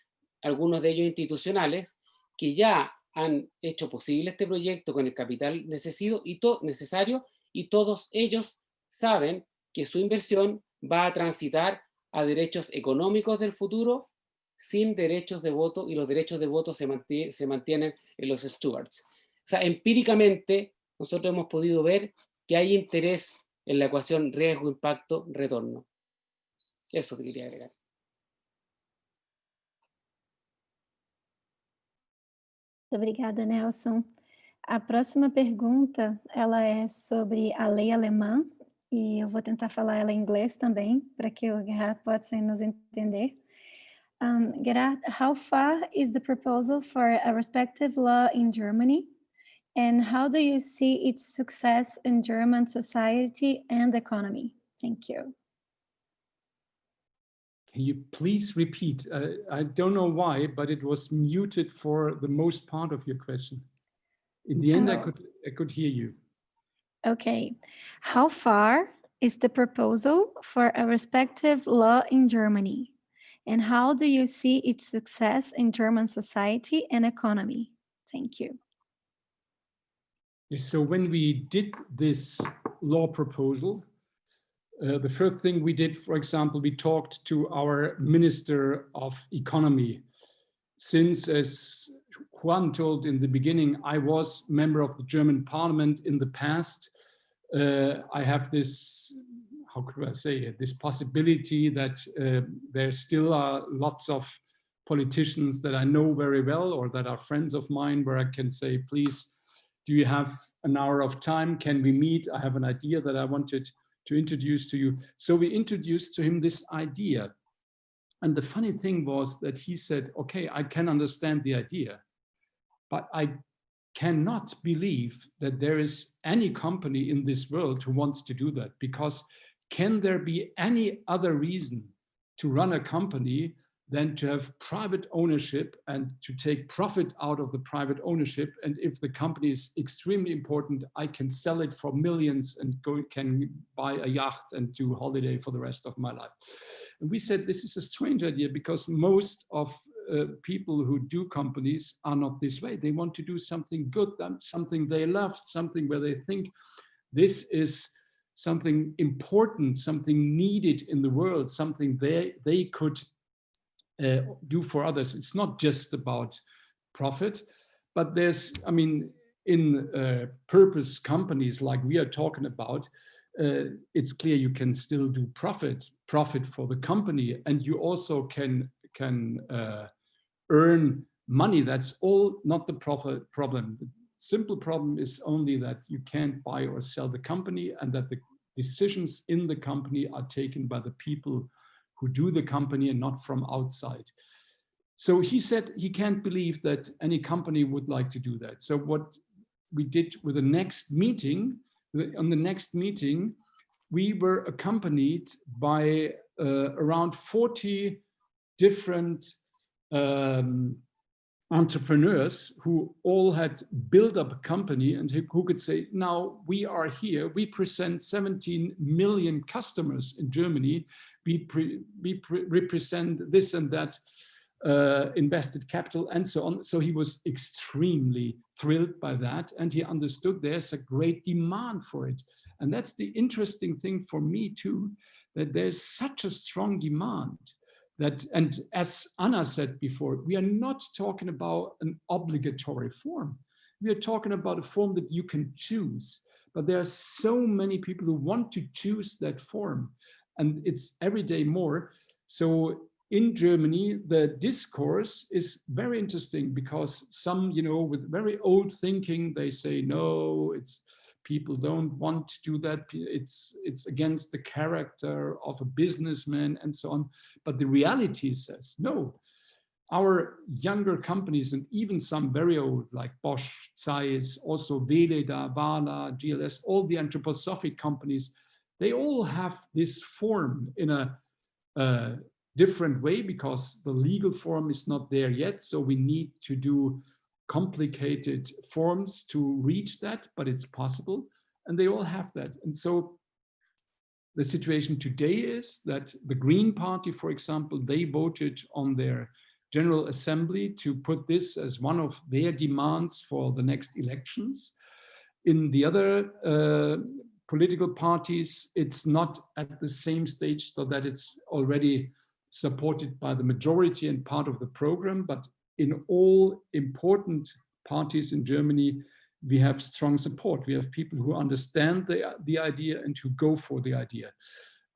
algunos de ellos institucionales, que ya han hecho posible este proyecto con el capital necesario y todos ellos saben que su inversión va a transitar a derechos económicos del futuro sin derechos de voto, y los derechos de voto se mantienen en los stewards. O sea, empíricamente nosotros hemos podido ver que hay interés en la ecuación riesgo, impacto, retorno. Eso te quería agregar.
Obrigada, Nelson. A próxima pergunta, ela é sobre a lei alemã, e eu vou tentar falar ela em inglês também, para que o Gerhard possa nos entender. Gerhard, how far is the proposal for a respective law in Germany? And how do you see its success in German society and economy? Thank you.
Can you please repeat? I don't know why, but it was muted for the most part of your question. In the end, I could hear you.
Okay. How far is the proposal for a respective law in Germany? And how do you see its success in German society and economy? Thank you.
Yes, so when we did this law proposal, the first thing we did, for example, we talked to our Minister of Economy. Since, as Juan told in the beginning, I was member of the German Parliament in the past, I have this, how could I say it, this possibility that there still are lots of politicians that I know very well or that are friends of mine where I can say, please, do you have an hour of time? Can we meet? I have an idea that I wanted to introduce to you. So we introduced to him this idea. And the funny thing was that he said, okay, I can understand the idea, but I cannot believe that there is any company in this world who wants to do that, because can there be any other reason to run a company than to have private ownership and to take profit out of the private ownership? And if the company is extremely important, I can sell it for millions and can buy a yacht and do holiday for the rest of my life. And we said, this is a strange idea, because most of people who do companies are not this way. They want to do something good, something they love, something where they think this is something important, something needed in the world, something they could do for others. It's not just about profit, but there's, I mean, in purpose companies like we are talking about, it's clear you can still do profit for the company, and you also can earn money. That's all not the profit problem. The simple problem is only that you can't buy or sell the company, and that the decisions in the company are taken by the people who do the company and not from outside. So he said he can't believe that any company would like to do that. So what we did with the next meeting, on the next meeting, we were accompanied by around 40 different entrepreneurs who all had built up a company and who could say, now we are here, we present 17 million customers in Germany, we represent this and that invested capital and so on. So he was extremely thrilled by that, and he understood there's a great demand for it. And that's the interesting thing for me too, that there's such a strong demand. That, and as Anna said before, we are not talking about an obligatory form. We are talking about a form that you can choose. But there are so many people who want to choose that form, and it's every day more. So in Germany, the discourse is very interesting, because some, you know, with very old thinking, they say, no, it's people don't want to do that. It's against the character of a businessman and so on. But the reality says, no, our younger companies, and even some very old like Bosch, Zeiss, also Veleda, Vala, GLS, all the anthroposophic companies, they all have this form in a different way, because the legal form is not there yet. So we need to do complicated forms to reach that, but it's possible, and they all have that. And so the situation today is that the Green Party, for example, they voted on their General Assembly to put this as one of their demands for the next elections. In the other political parties, it's not at the same stage, so that it's already supported by the majority and part of the program, but in all important parties in Germany, we have strong support. We have people who understand the idea and who go for the idea.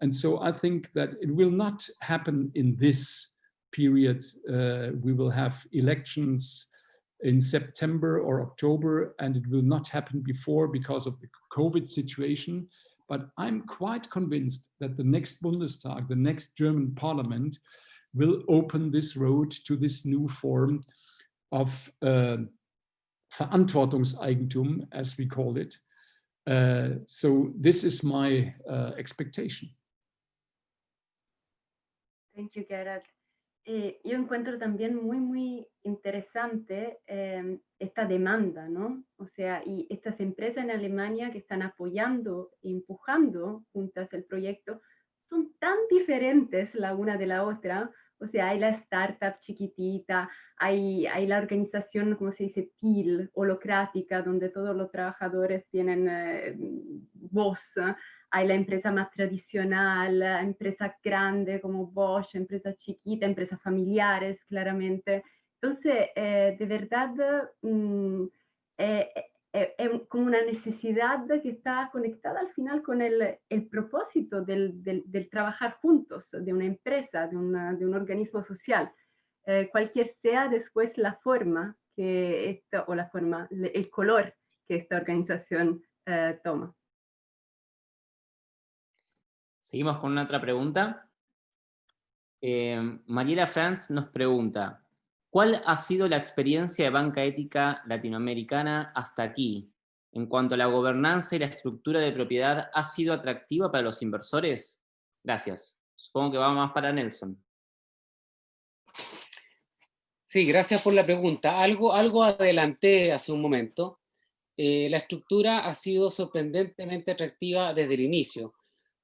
And so I think that it will not happen in this period. We will have elections in September or October, and it will not happen before because of the COVID situation. But I'm quite convinced that the next Bundestag, the next German parliament, will open this road to this new form of Verantwortungseigentum, as we call it. So this is my expectation.
Thank you, Gerald. Yo encuentro también muy interesante esta demanda, ¿no? O sea, y estas empresas en Alemania que están apoyando e empujando juntas el proyecto son tan diferentes la una de la otra. O sea, hay la startup chiquitita, hay la organización, como se dice, TIL, holocrática, donde todos los trabajadores tienen voz. Hay la empresa más tradicional, empresa grande como Bosch, empresa chiquita, empresas familiares, claramente. Entonces, de verdad, es como una necesidad que está conectada al final con el propósito del trabajar juntos, de una empresa, de un organismo social. Cualquier sea después la forma o la forma, el color que esta organización toma.
Seguimos con una otra pregunta. Mariela Franz nos pregunta, ¿cuál ha sido la experiencia de banca ética latinoamericana hasta aquí? En cuanto a la gobernanza y la estructura de propiedad, ¿ha sido atractiva para los inversores? Gracias. Supongo que va más para Nelson.
Sí, gracias por la pregunta. Algo adelanté hace un momento. La estructura ha sido sorprendentemente atractiva desde el inicio.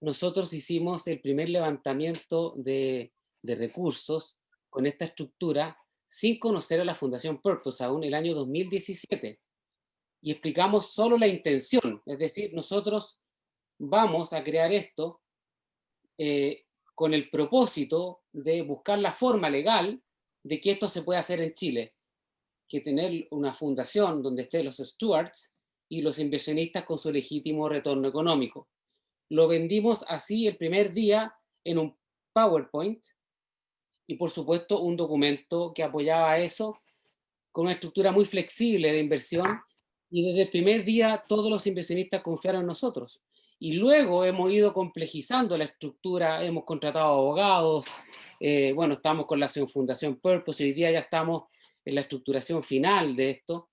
Nosotros hicimos el primer levantamiento de recursos con esta estructura sin conocer a la Fundación Purpose aún el año 2017. Y explicamos solo la intención, es decir, nosotros vamos a crear esto con el propósito de buscar la forma legal de que esto se pueda hacer en Chile, que tener una fundación donde estén los stewards y los inversionistas con su legítimo retorno económico. Lo vendimos así el primer día en un PowerPoint y por supuesto un documento que apoyaba eso con una estructura muy flexible de inversión, y desde el primer día todos los inversionistas confiaron en nosotros. Y luego hemos ido complejizando la estructura, hemos contratado abogados, bueno, estamos con la Fundación Purpose, y hoy día ya estamos en la estructuración final de esto,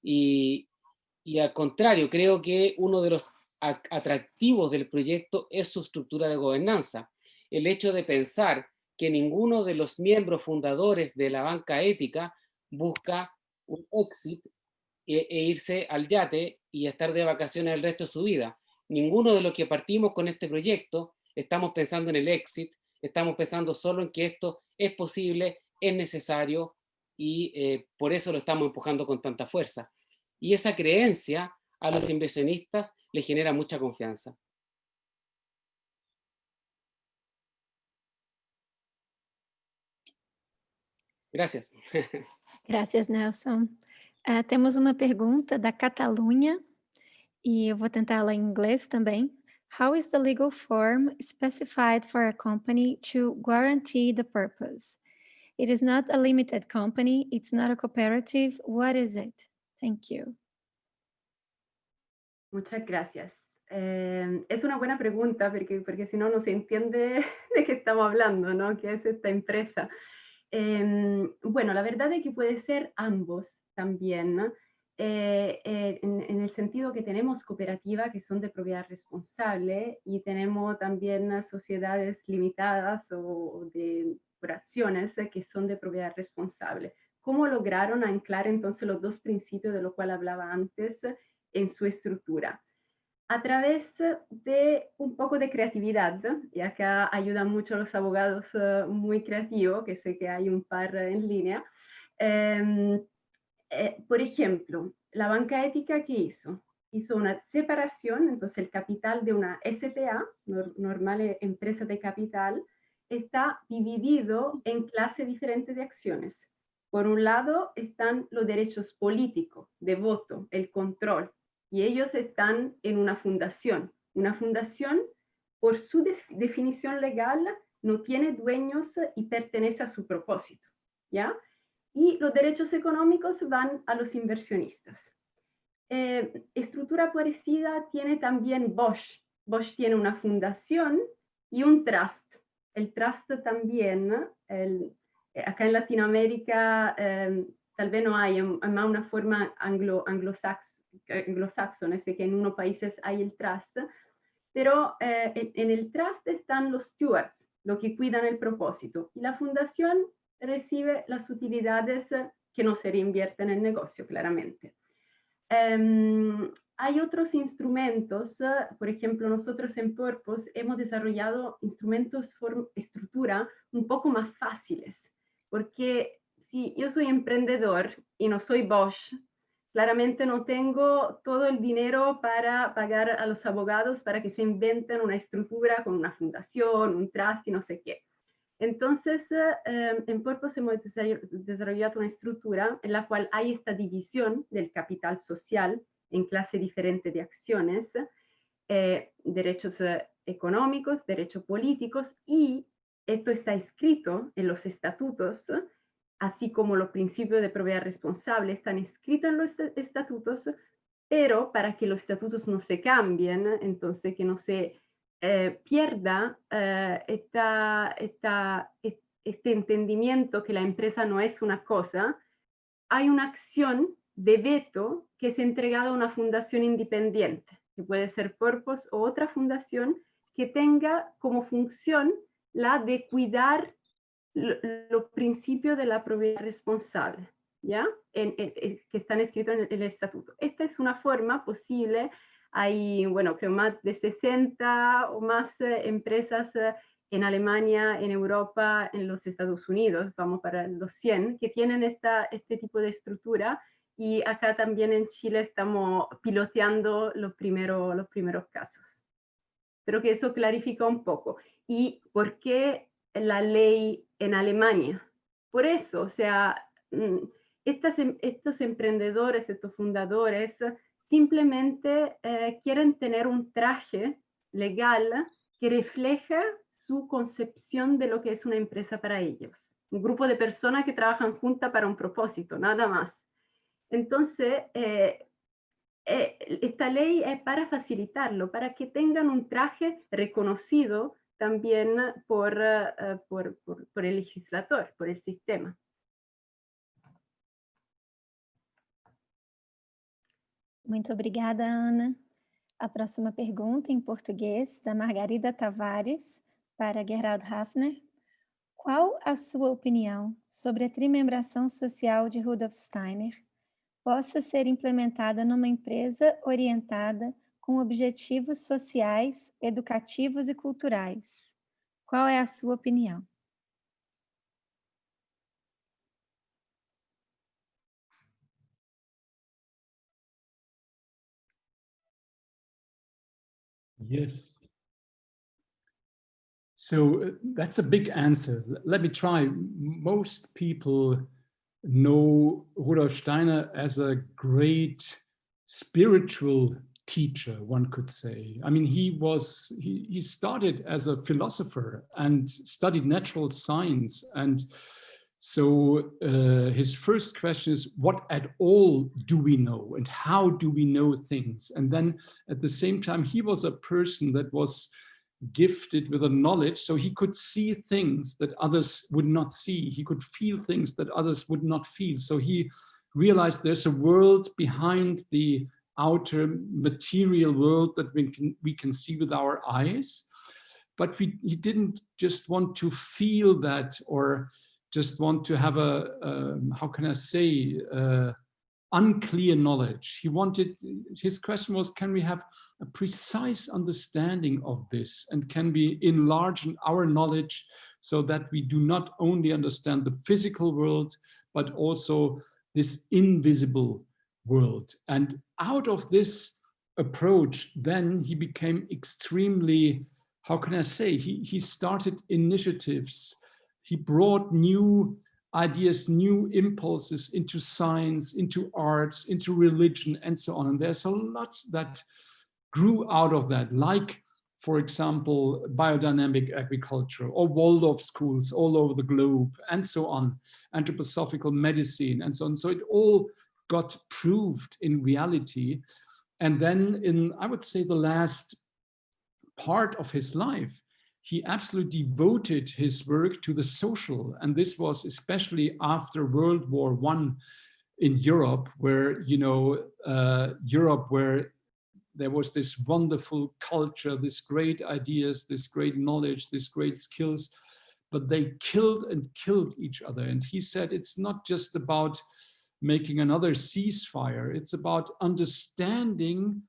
y al contrario, creo que uno de los atractivos del proyecto es su estructura de gobernanza. El hecho de pensar que ninguno de los miembros fundadores de la banca ética busca un exit e irse al yate y estar de vacaciones el resto de su vida. Ninguno de los que partimos con este proyecto estamos pensando en el exit, estamos pensando solo en que esto es posible, es necesario, y por eso lo estamos empujando con tanta fuerza. Y esa creencia a los inversionistas les genera mucha confianza. Gracias.
Gracias, Nelson. Temos uma pergunta da Catalunha, e eu vou tentar ela em inglês também. How is the legal form specified for a company to guarantee the purpose? It is not a limited company, it's not a cooperative. What is it? Thank you.
Muchas gracias. Es una buena pregunta porque si no, no se entiende de qué estamos hablando, ¿no? ¿Qué es esta empresa? Bueno, la verdad es que puede ser ambos también, ¿no? En el sentido que tenemos cooperativas que son de propiedad responsable y tenemos también sociedades limitadas o de corporaciones que son de propiedad responsable. ¿Cómo lograron anclar entonces los dos principios de los cuales hablaba antes en su estructura? A través de un poco de creatividad, y acá ayudan mucho los abogados muy creativos, que sé que hay un par en línea. Por ejemplo, la banca ética, ¿qué hizo? Hizo una separación, entonces el capital de una SPA, normal empresa de capital, está dividido en clases diferentes de acciones. Por un lado están los derechos políticos, de voto, el control, y ellos están en una fundación. Una fundación, por su definición legal, no tiene dueños y pertenece a su propósito, ¿ya? Y los derechos económicos van a los inversionistas. Estructura parecida tiene también Bosch. Bosch tiene una fundación y un trust. El trust también, acá en Latinoamérica tal vez no hay, más una forma anglosaxona, es que en unos países hay el trust, pero en el trust están los stewards, los que cuidan el propósito, y la fundación recibe las utilidades que no se reinvierten en el negocio, claramente. Hay otros instrumentos, por ejemplo, nosotros en Purpose hemos desarrollado instrumentos estructura un poco más fáciles, porque si yo soy emprendedor y no soy Bosch, claramente no tengo todo el dinero para pagar a los abogados para que se inventen una estructura con una fundación, un trust y no sé qué. Entonces, en Purpose hemos desarrollado una estructura en la cual hay esta división del capital social en clase diferente de acciones, derechos económicos, derechos políticos, y esto está escrito en los estatutos, así como los principios de propiedad responsable están escritos en los estatutos, pero para que los estatutos no se cambien, entonces que no se pierda este entendimiento que la empresa no es una cosa, hay una acción de veto que es entregada a una fundación independiente, que puede ser Purpose o otra fundación que tenga como función la de cuidar los principios de la propiedad responsable, ¿ya? Que están escritos en el estatuto. Esta es una forma posible. Hay, bueno, creo más de 60 o más empresas en Alemania, en Europa, en los Estados Unidos, vamos para los 100, que tienen este tipo de estructura, y acá también en Chile estamos piloteando los primeros casos. Espero que eso clarifica un poco. ¿Y por qué la ley en Alemania? Por eso, o sea, estos emprendedores, estos fundadores, simplemente quieren tener un traje legal que refleja su concepción de lo que es una empresa para ellos. Un grupo de personas que trabajan juntas para un propósito, nada más. Entonces, esta ley es para facilitarlo, para que tengan un traje reconocido también por el legislador, por el sistema.
Muito obrigada, Ana. A próxima pergunta, em português, da Margarida Tavares, para Gerald Häfner. Qual a sua opinião sobre a trimembração social de Rudolf Steiner possa ser implementada numa empresa orientada com objetivos sociais, educativos e culturais? Qual é a sua opinião?
Yes. So that's a big answer. Let me try. Most people know Rudolf Steiner as a great spiritual teacher, one could say. I mean, he started as a philosopher and studied natural science. And so his first question is, what at all do we know and how do we know things? And then at the same time, he was a person that was gifted with a knowledge, so he could see things that others would not see. He could feel things that others would not feel. So he realized there's a world behind the outer material world that we can see with our eyes. But he didn't just want to feel that or just want to have how can I say, unclear knowledge. His question was, can we have a precise understanding of this, and can we enlarge our knowledge so that we do not only understand the physical world, but also this invisible world? And out of this approach, then he became extremely, how can I say, he started initiatives. He brought new ideas, new impulses into science, into arts, into religion, and so on. And there's a lot that grew out of that, like, for example, biodynamic agriculture or Waldorf schools all over the globe, and so on, anthroposophical medicine, and so on. So it all got proved in reality. And then in, I would say, the last part of his life, he absolutely devoted his work to the social. And this was especially after World War I in Europe, where, where there was this wonderful culture, this great ideas, this great knowledge, this great skills. but they killed and killed each other. And he said, it's not just about making another ceasefire, it's about understanding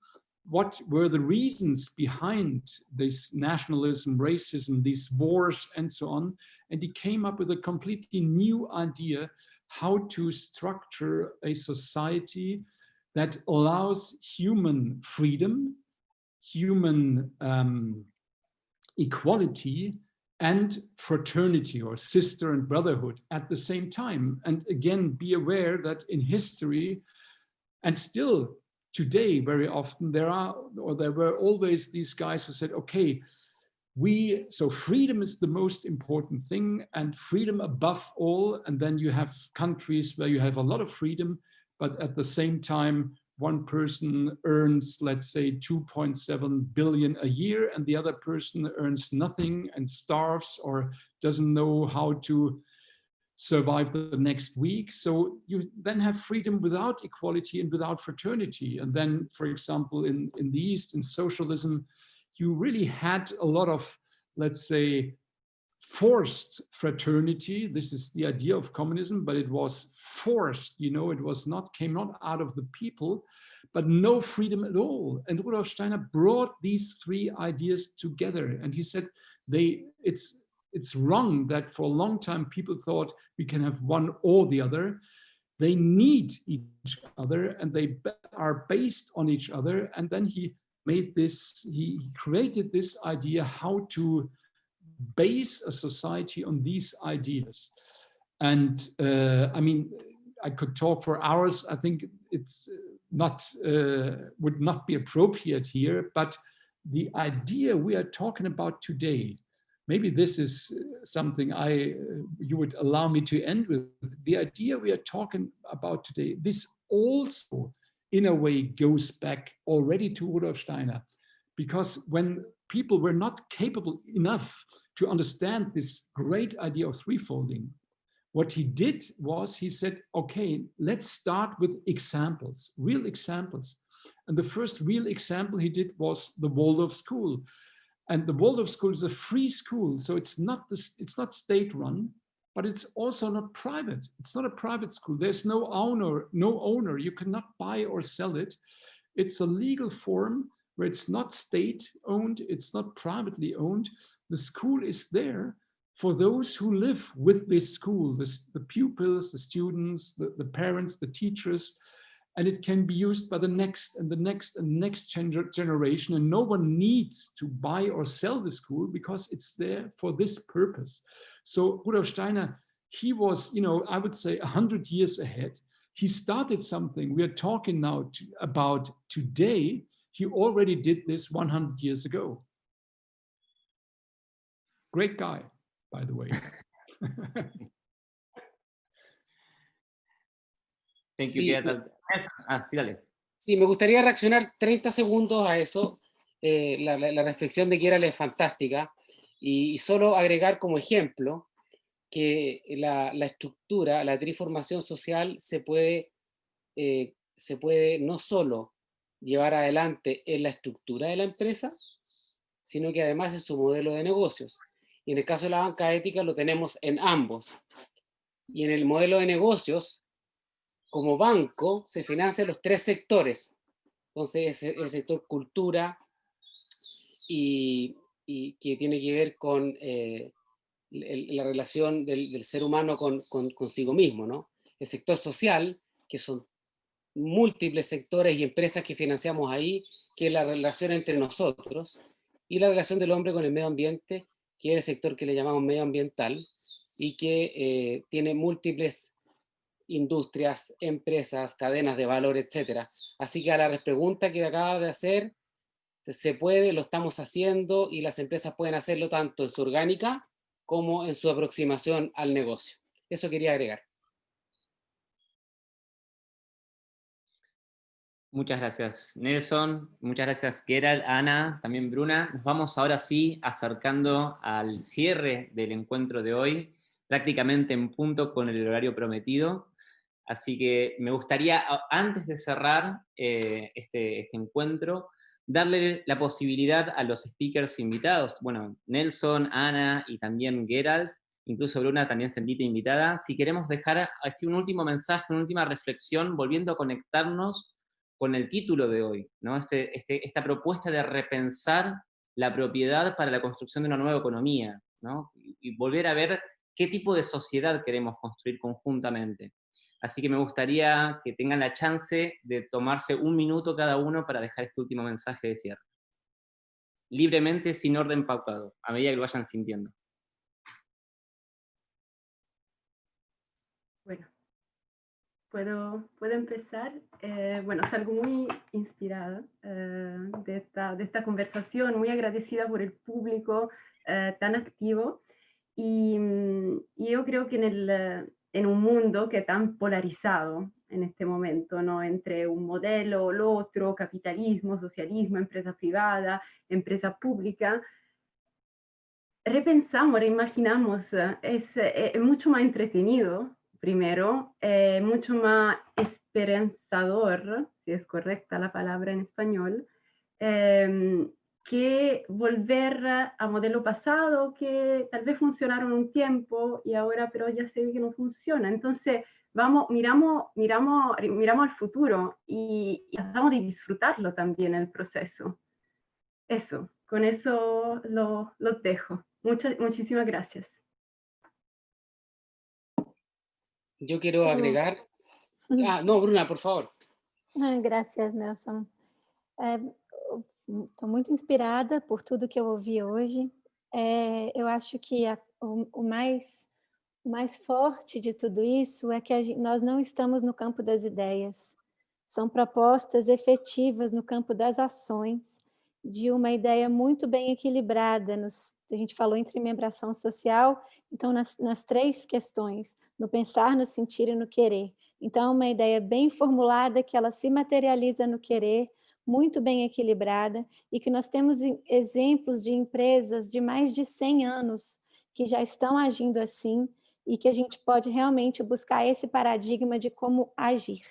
what were the reasons behind this nationalism, racism, these wars, and so on. And he came up with a completely new idea how to structure a society that allows human freedom, human equality, and fraternity or sister and brotherhood at the same time. And again, be aware that in history, and still today very often, there were always these guys who said, okay, so freedom is the most important thing, and freedom above all. And then you have countries where you have a lot of freedom, but at the same time, one person earns, let's say, 2.7 billion a year, and the other person earns nothing and starves or doesn't know how to survive the next week. So you then have freedom without equality and without fraternity. And then, for example, in the East, in socialism, you really had a lot of, let's say, forced fraternity. This is the idea of communism, but it was forced, it came not out of the people, but no freedom at all. And Rudolf Steiner brought these three ideas together. And he said, it's wrong that for a long time people thought we can have one or the other. They need each other and they are based on each other. And then he created this idea how to base a society on these ideas. And I could talk for hours. I think it's would not be appropriate here, but the idea we are talking about today, maybe this is something you would allow me to end with. The idea we are talking about today, this also in a way goes back already to Rudolf Steiner, because when people were not capable enough to understand this great idea of threefolding, what he did was he said, okay, let's start with examples, real examples. And the first real example he did was the Waldorf School. And the Waldorf School is a free school, so it's not state-run, but it's also not private. It's not a private school. There's no owner. You cannot buy or sell it. It's a legal form where it's not state-owned, it's not privately owned. The school is there for those who live with this school, the pupils, the students, the parents, the teachers, and it can be used by the next and the next and next generation, and no one needs to buy or sell the school because it's there for this purpose. So Rudolf Steiner, he was, I would say 100 years ahead. He started something we are talking now about today. He already did this 100 years ago. Great guy, by the way.
Thank you, Gerald. Sí, dale.
Sí, me gustaría reaccionar 30 segundos a eso. La reflexión de Gerald es fantástica. Y solo agregar como ejemplo que la estructura, la triformación social se puede no solo llevar adelante en la estructura de la empresa, sino que además en su modelo de negocios. Y en el caso de la banca ética lo tenemos en ambos. Y en el modelo de negocios, como banco, se financian los tres sectores. Entonces, el sector cultura, y que tiene que ver con la relación del ser humano consigo mismo, ¿no? El sector social, que son múltiples sectores y empresas que financiamos ahí, que es la relación entre nosotros, y la relación del hombre con el medio ambiente, que es el sector que le llamamos medioambiental, y que tiene múltiples industrias, empresas, cadenas de valor, etc. Así que a la pregunta que acaba de hacer, se puede, lo estamos haciendo, y las empresas pueden hacerlo tanto en su orgánica como en su aproximación al negocio. Eso quería agregar.
Muchas gracias, Nelson. Muchas gracias, Gerald, Ana, también Bruna. Nos vamos ahora sí acercando al cierre del encuentro de hoy, prácticamente en punto con el horario prometido. Así que me gustaría, antes de cerrar este encuentro, darle la posibilidad a los speakers invitados, bueno, Nelson, Ana y también Gerald, incluso Bruna también sentite invitada, si queremos dejar así un último mensaje, una última reflexión, volviendo a conectarnos con el título de hoy, ¿no? Esta propuesta de repensar la propiedad para la construcción de una nueva economía, ¿no? Y volver a ver qué tipo de sociedad queremos construir conjuntamente. Así que me gustaría que tengan la chance de tomarse un minuto cada uno para dejar este último mensaje de cierre. Libremente, sin orden pautado, a medida que lo vayan sintiendo.
Bueno, ¿puedo empezar? Bueno, salgo muy inspirada de esta conversación, muy agradecida por el público tan activo. Y yo creo que en un mundo que es tan polarizado en este momento, ¿no? Entre un modelo o el otro, capitalismo, socialismo, empresa privada, empresa pública, repensamos, reimaginamos, es mucho más entretenido, primero, mucho más esperanzador, si es correcta la palabra en español, que volver a modelo pasado, que tal vez funcionaron un tiempo y ahora pero ya sé que no funciona. Entonces, miramos al futuro y tratamos de disfrutarlo también el proceso. Eso, con eso lo dejo. Muchísimas gracias.
Yo quiero agregar... no, Bruna, por favor.
Graças, Nelson. Estou muito inspirada por tudo que eu ouvi hoje. Eu acho que o mais forte de tudo isso é que nós não estamos no campo das ideias. São propostas efetivas no campo das ações, de uma ideia muito bem equilibrada. A gente falou em trimembração social, então nas três questões, no pensar, no sentir e no querer. Então, uma ideia bem formulada, que ela se materializa no querer, muito bem equilibrada, e que nós temos exemplos de empresas de mais de 100 anos que já estão agindo assim, e que a gente pode realmente buscar esse paradigma de como agir.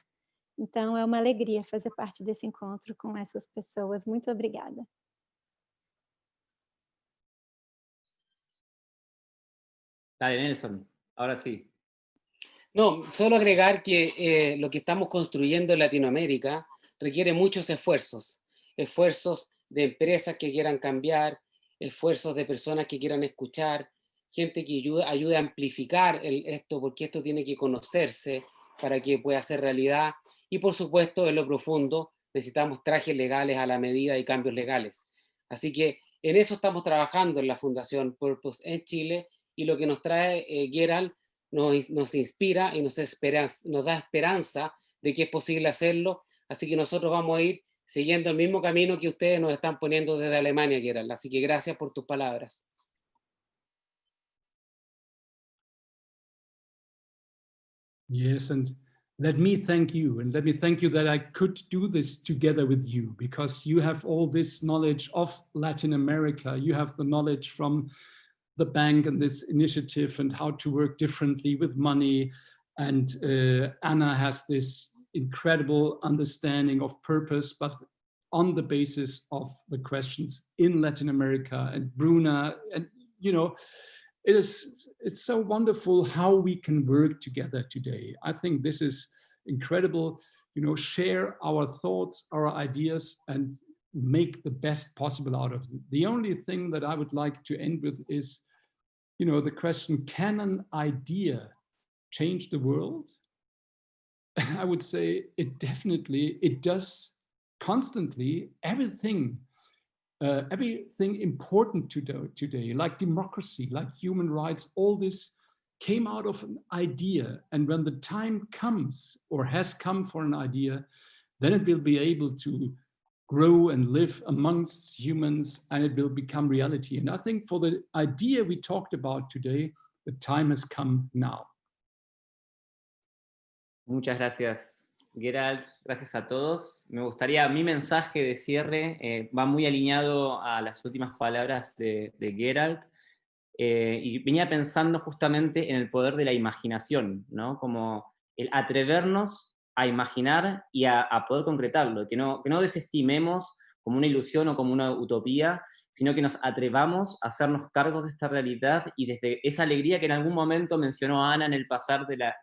Então, é uma alegria fazer parte desse encontro com essas pessoas. Muito obrigada.
Dale, Nelson, ahora sí.
No, solo agregar que lo que estamos construyendo en Latinoamérica requiere muchos esfuerzos de empresas que quieran cambiar, esfuerzos de personas que quieran escuchar, gente que ayude a amplificar esto, porque esto tiene que conocerse para que pueda ser realidad, y por supuesto, en lo profundo, necesitamos trajes legales a la medida y cambios legales. Así que en eso estamos trabajando en la Fundación Purpose en Chile, y lo que nos trae Gerald nos inspira y nos da esperanza de que es posible hacerlo, así que nosotros vamos a ir siguiendo el mismo camino que ustedes nos están poniendo desde Alemania, Gerald. Así que gracias por tus palabras.
Yes, and let me thank you, and let me thank you that I could do this together with you, because you have all this knowledge of Latin America. You have the knowledge from the bank and this initiative and how to work differently with money. And Anna has this incredible understanding of purpose, but on the basis of the questions in Latin America. And Bruna, and you know, it's so wonderful how we can work together today. I think this is incredible, you know, share our thoughts, our ideas, and make the best possible out of it. The only thing that I would like to end with is, you know, the question, can an idea change the world? I would say it does constantly. Everything important today, like democracy, like human rights, all this came out of an idea. And when the time comes or has come for an idea, then it will be able to grow and live amongst humans, and it will become reality. And I think for the idea we talked about today, the time has come now.
Muchas gracias, Gerald. Gracias a todos. Me gustaría, mi mensaje de cierre va muy alineado a las últimas palabras de Gerald, y venía pensando justamente en el poder de la imaginación, ¿no? Como el atrevernos a imaginar y a poder concretarlo, que no desestimemos una ilusión o como una utopía, sino que nos atrevamos a hacernos cargos de esta realidad y desde esa alegría que en algún momento mencionó Ana en el pasar del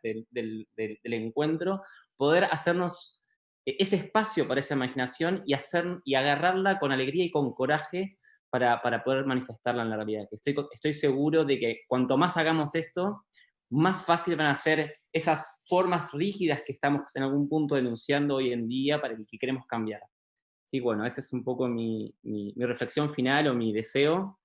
encuentro, poder hacernos ese espacio para esa imaginación y agarrarla con alegría y con coraje para poder manifestarla en la realidad. Estoy seguro de que cuanto más hagamos esto, más fácil van a ser esas formas rígidas que estamos en algún punto denunciando hoy en día para el que queremos cambiar. Sí, bueno, esa es un poco mi reflexión final o mi deseo.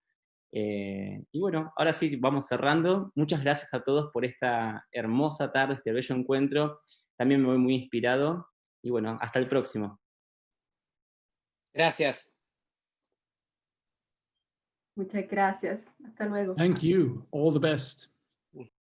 Y bueno, ahora sí, vamos cerrando. Muchas gracias a todos por esta hermosa tarde, este bello encuentro. También me voy muy inspirado. Y bueno, hasta el próximo.
Gracias.
Muchas gracias. Hasta luego.
Thank you. All the best.